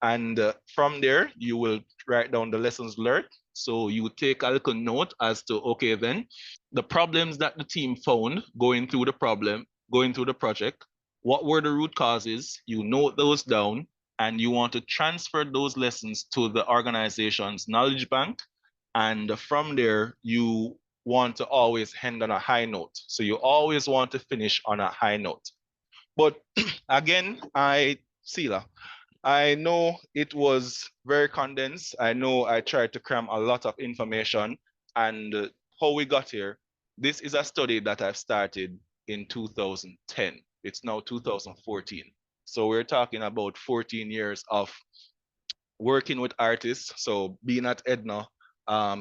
And from there, you will write down the lessons learned. So you take a little note as to, okay, then the problems that the team found going through the project, what were the root causes? You note those down, and you want to transfer those lessons to the organization's knowledge bank. And from there, you want to always end on a high note. So you always want to finish on a high note. But again, Sila, I know it was very condensed. I know I tried to cram a lot of information, and how we got here. This is a study that I've started in 2010. It's now 2014. So we're talking about 14 years of working with artists. So being at Edna,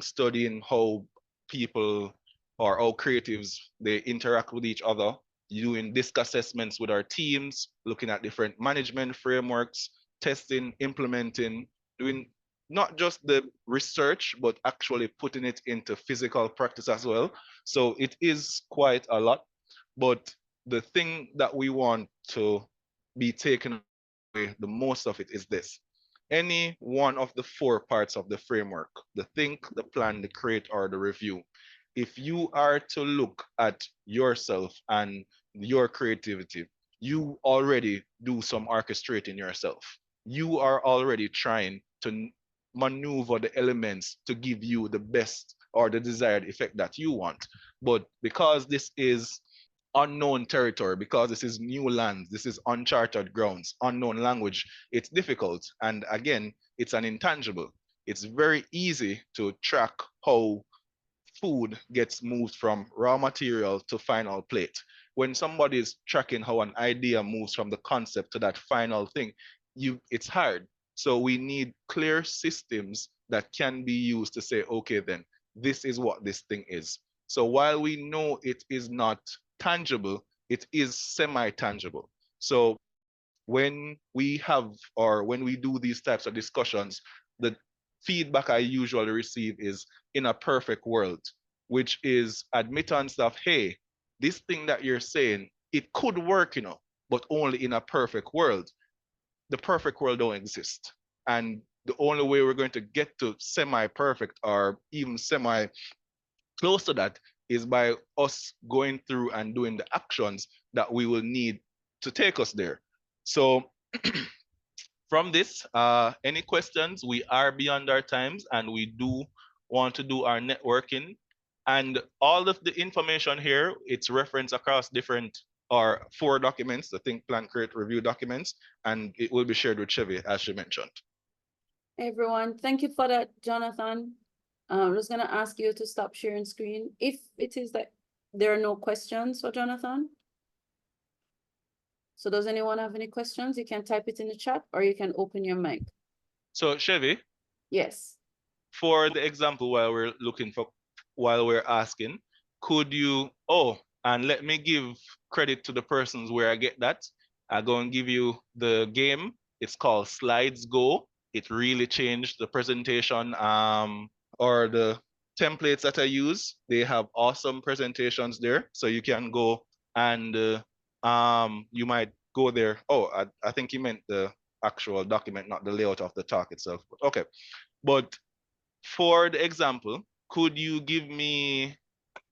studying how people or how creatives, they interact with each other, doing disc assessments with our teams, looking at different management frameworks, testing, implementing, doing not just the research, but actually putting it into physical practice as well. So it is quite a lot, but the thing that we want to be taken away, the most of it, is this. any one of the 4 parts of the framework, the think, the plan, the create, or the review, if you are to look at yourself and your creativity, you already do some orchestrating yourself. You are already trying to maneuver the elements to give you the best or the desired effect that you want. But because this is unknown territory, because this is new land, this is uncharted grounds, unknown language, it's difficult. And again, it's an intangible. It's very easy to track how food gets moved from raw material to final plate. When somebody is tracking how an idea moves from the concept to that final thing, it's hard. So we need clear systems that can be used to say, okay, then this is what this thing is. So while we know it is not tangible, it is semi-tangible. So when we have, or when we do these types of discussions, the feedback I usually receive is in a perfect world, which is admittance of, hey, this thing that you're saying, it could work, but only in a perfect world. The perfect world don't exist. And the only way we're going to get to semi-perfect or even semi close to that is by us going through and doing the actions that we will need to take us there. So from this, any questions? We are beyond our times and we do want to do our networking. And all of the information here, it's referenced across different or 4 documents, the think, plan, create, review documents, and it will be shared with Chevy, as she mentioned. Hey everyone, thank you for that, Jonathan. I'm just gonna ask you to stop sharing screen. If it is that there are no questions for Jonathan. So does anyone have any questions? You can type it in the chat or you can open your mic. So Chevy, Yes. for the example, while we're asking, could you, and let me give credit to the persons where I get that. I go and give you the game. It's called Slides Go. It really changed the presentation or the templates that I use. They have awesome presentations there. So you can go and you might go there. Oh, I think you meant the actual document, not the layout of the talk itself. Okay. But for the example, could you give me,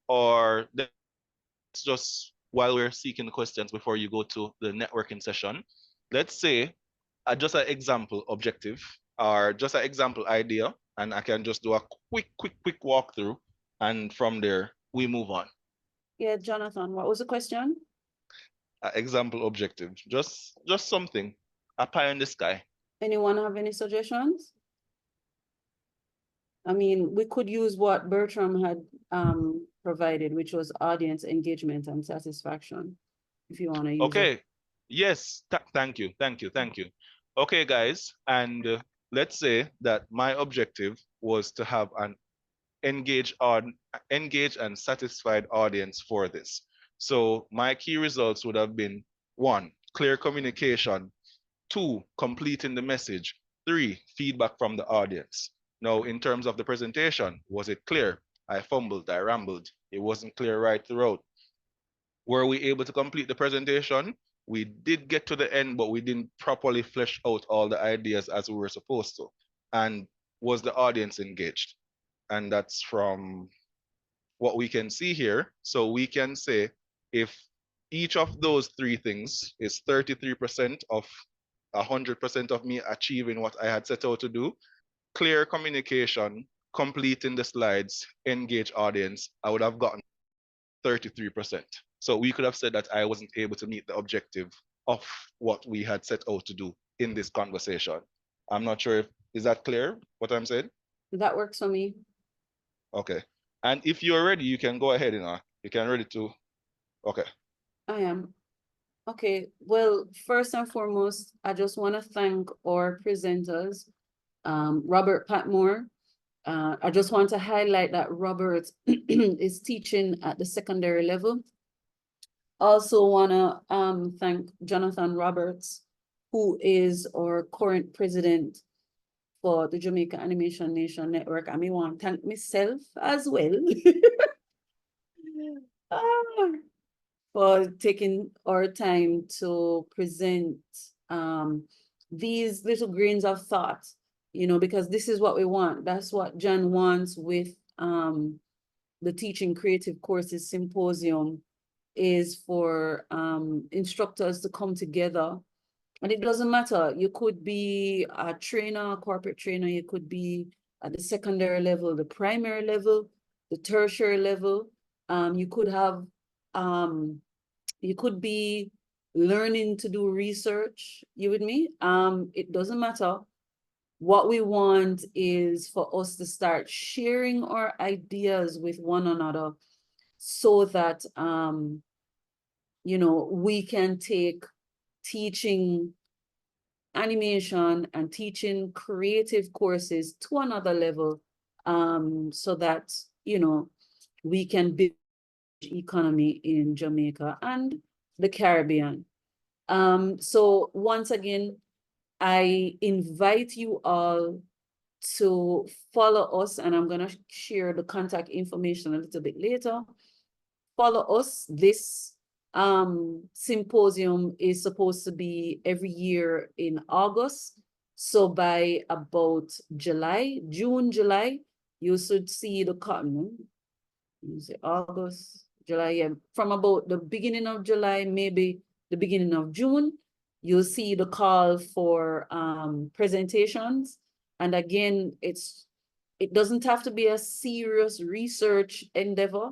or let's just, while we're seeking the questions before you go to the networking session, let's say just an example objective or just an example idea, and I can just do a quick walkthrough, and from there we move on. Yeah, Jonathan, what was the question? Example objective, just something, a pie in the sky. Anyone have any suggestions? I mean, we could use what Bertram had provided, which was audience engagement and satisfaction, if you want to use Okay. it. Yes. Thank you. Okay, guys. And let's say that my objective was to have an engaged and satisfied audience for this. So my key results would have been 1, clear communication, 2, completing the message, 3, feedback from the audience. Now, in terms of the presentation, was it clear? I fumbled, I rambled. It wasn't clear right throughout. Were we able to complete the presentation? We did get to the end, but we didn't properly flesh out all the ideas as we were supposed to. And was the audience engaged? And that's from what we can see here. So we can say if each of those 3 things is 33% of 100% of me achieving what I had set out to do, clear communication, completing the slides, engage audience, I would have gotten 33%. So we could have said that I wasn't able to meet the objective of what we had set out to do in this conversation. I'm not sure is that clear what I'm saying? That works for me. Okay. And if you're ready, you can go ahead, you can ready to, okay. I am. Okay, well, first and foremost, I just want to thank our presenters, Robert Patmore. I just want to highlight that Robert is teaching at the secondary level. Also want to thank Jonathan Roberts, who is our current president for the Jamaica Animation Nation Network. I may want to thank myself as well for taking our time to present these little grains of thought, you know, because this is what we want. That's what JANN wants with the Teaching Creative Courses Symposium, is for instructors to come together. And it doesn't matter. You could be a trainer, a corporate trainer. You could be at the secondary level, the primary level, the tertiary level. You could have, you could be learning to do research. You with me? It doesn't matter. What we want is for us to start sharing our ideas with one another, so that you know, we can take teaching animation and teaching creative courses to another level, so that, you know, we can build economy in Jamaica and the Caribbean. So once again, I invite you all to follow us, and I'm going to share the contact information a little bit later. Follow us. This symposium is supposed to be every year in August. So by about June, July, you should see the cotton. You say August, July, yeah. From about the beginning of July, maybe the beginning of June, you'll see the call for presentations. And again, it doesn't have to be a serious research endeavor.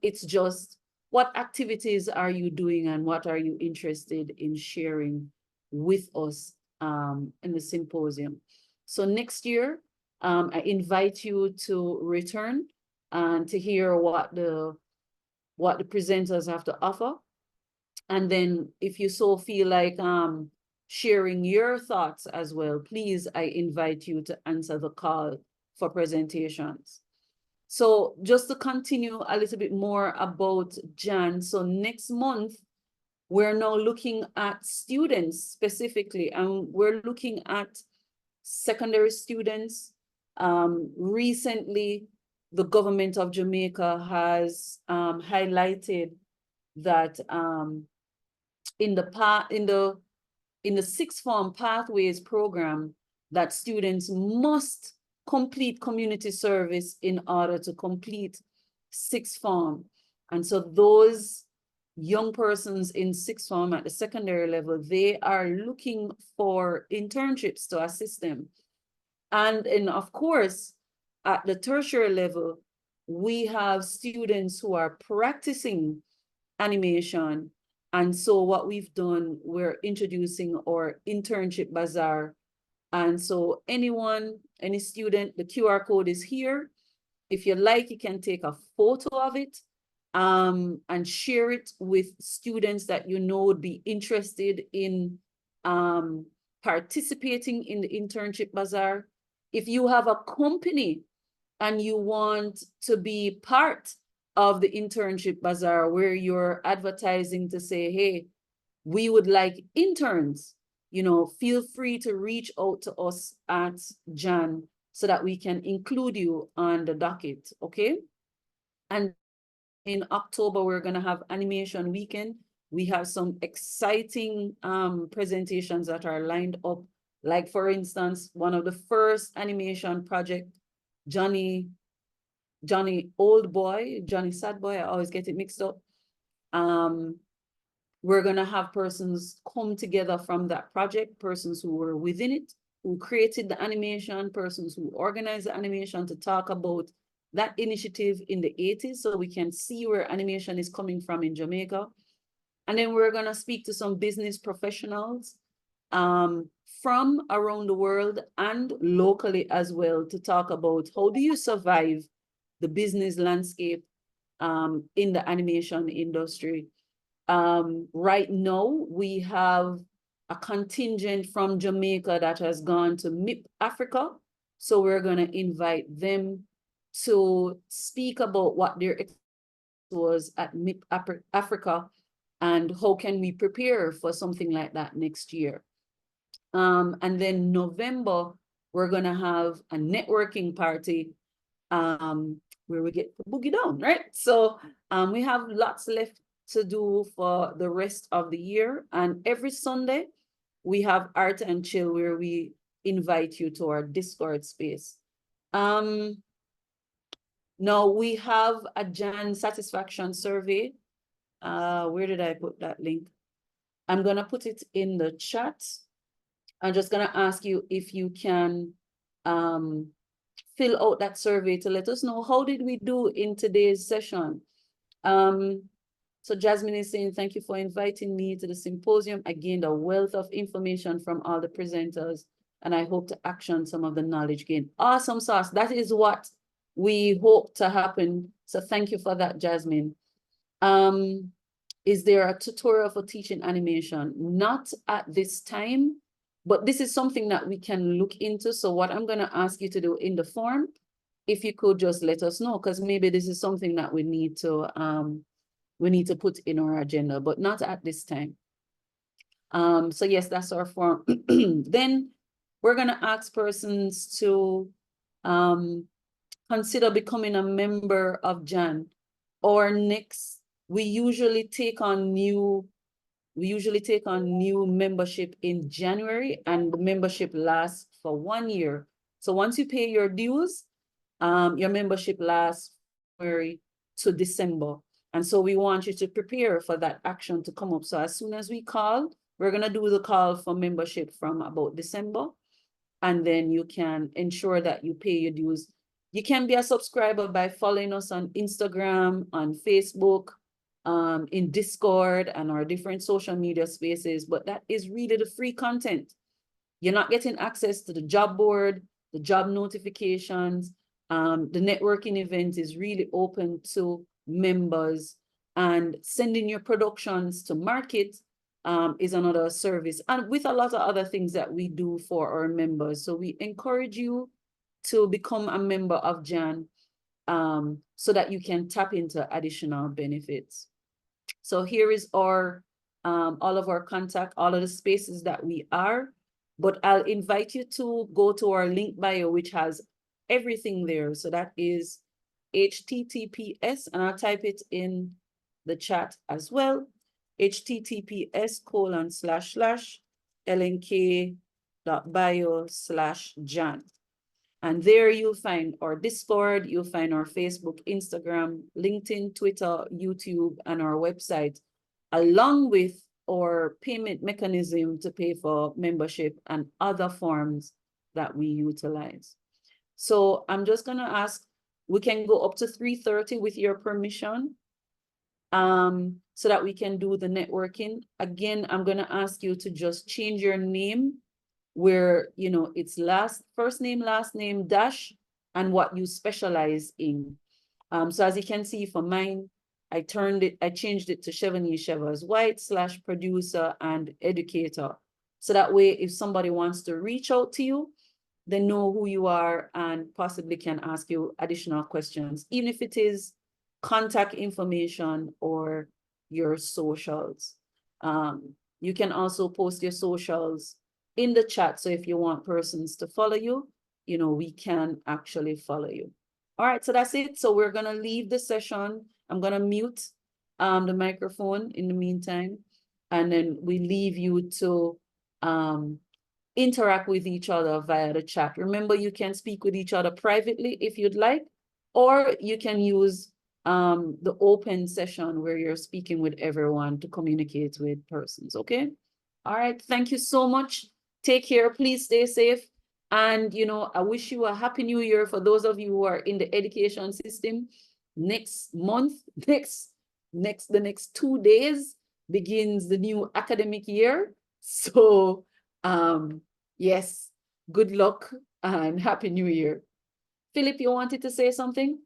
It's just, what activities are you doing and what are you interested in sharing with us in the symposium? So next year, I invite you to return and to hear what the presenters have to offer. And then if you so feel like sharing your thoughts as well, please, I invite you to answer the call for presentations. So just to continue a little bit more about JANN. So next month, we're now looking at students specifically, and we're looking at secondary students. Recently, the government of Jamaica has highlighted that in the sixth form pathways program, that students must complete community service in order to complete sixth form. And so those young persons in sixth form at the secondary level, they are looking for internships to assist them. And of course, at the tertiary level, we have students who are practicing animation. And so what we've done, we're introducing our internship bazaar. And so any student, the QR code is here. If you like, you can take a photo of it and share it with students that you know would be interested in participating in the internship bazaar. If you have a company and you want to be part of the internship bazaar, where you're advertising to say, hey, we would like interns, you know, feel free to reach out to us at JANN so that we can include you on the docket, okay? And in October, we're gonna have animation weekend. We have some exciting presentations that are lined up. Like for instance, one of the first animation project, Johnny Old Boy, Johnny Sad Boy, I always get it mixed up. We're gonna have persons come together from that project, persons who were within it, who created the animation, persons who organized the animation, to talk about that initiative in the 80s, so we can see where animation is coming from in Jamaica. And then we're gonna speak to some business professionals from around the world and locally as well, to talk about how do you survive the business landscape in the animation industry. Right now, we have a contingent from Jamaica that has gone to MIP Africa. So we're going to invite them to speak about what their experience was at MIP Africa and how can we prepare for something like that next year. And then November, we're going to have a networking party where we get to boogie down, right? So we have lots left to do for the rest of the year. And every Sunday, we have Art and Chill, where we invite you to our Discord space. Now we have a JANN satisfaction survey. Where did I put that link? I'm gonna put it in the chat. I'm just gonna ask you if you can fill out that survey to let us know how did we do in today's session. So Jasmine is saying, thank you for inviting me to the symposium. I gained a wealth of information from all the presenters, and I hope to action some of the knowledge gained. Awesome sauce. That is what we hope to happen. So thank you for that, Jasmine. Is there a tutorial for teaching animation? Not at this time, but this is something that we can look into. So what I'm going to ask you to do in the form, if you could just let us know, because maybe this is something that we need to put in our agenda, but not at this time. So yes, that's our form. Then we're going to ask persons to consider becoming a member of JANN. Or next, we usually take on new membership in January, and the membership lasts for 1 year. So once you pay your dues, your membership lasts January to December. And so we want you to prepare for that action to come up. So as soon as we call, we're going to do the call for membership from about December. And then you can ensure that you pay your dues. You can be a subscriber by following us on Instagram, on Facebook, in Discord, and our different social media spaces. But that is really the free content. You're not getting access to the job board, the job notifications. The networking event is really open to members, and sending your productions to market is another service, and with a lot of other things that we do for our members. So we encourage you to become a member of JANN so that you can tap into additional benefits. So here is our all of our contact, all of the spaces that we are, but I'll invite you to go to our link bio, which has everything there. So that is https, and I'll type it in the chat as well, https://lnk.bio/JANN. And there you'll find our Discord, you'll find our Facebook, Instagram, LinkedIn, Twitter, YouTube, and our website, along with our payment mechanism to pay for membership and other forms that we utilize. So I'm just going to ask, we can go up to 3:30 with your permission, so that we can do the networking. Again, I'm going to ask you to just change your name where, you know, it's first name, last name, dash, and what you specialize in. So as you can see for mine, I changed it to Chevonnese Chevers Whyte / producer and educator. So that way, if somebody wants to reach out to you, they know who you are and possibly can ask you additional questions, even if it is contact information or your socials. You can also post your socials in the chat. So if you want persons to follow you, you know, we can actually follow you. All right, so that's it. So we're going to leave the session. I'm going to mute the microphone in the meantime, and then we leave you to interact with each other via the chat. Remember, you can speak with each other privately if you'd like, or you can use the open session where you're speaking with everyone to communicate with persons, okay? All right, thank you so much. Take care, please stay safe. And, you know, I wish you a happy new year for those of you who are in the education system. Next month, the next 2 days begins the new academic year. So, yes, good luck and happy new year. Philip, you wanted to say something?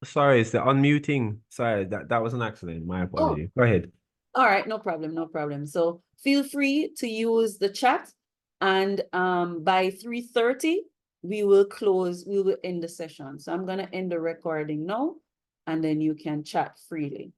Sorry, it's the unmuting. Sorry, that was an accident. My apology. Go ahead. All right, no problem, no problem. So feel free to use the chat, and by 3:30, we will end the session. So I'm gonna end the recording now, and then you can chat freely.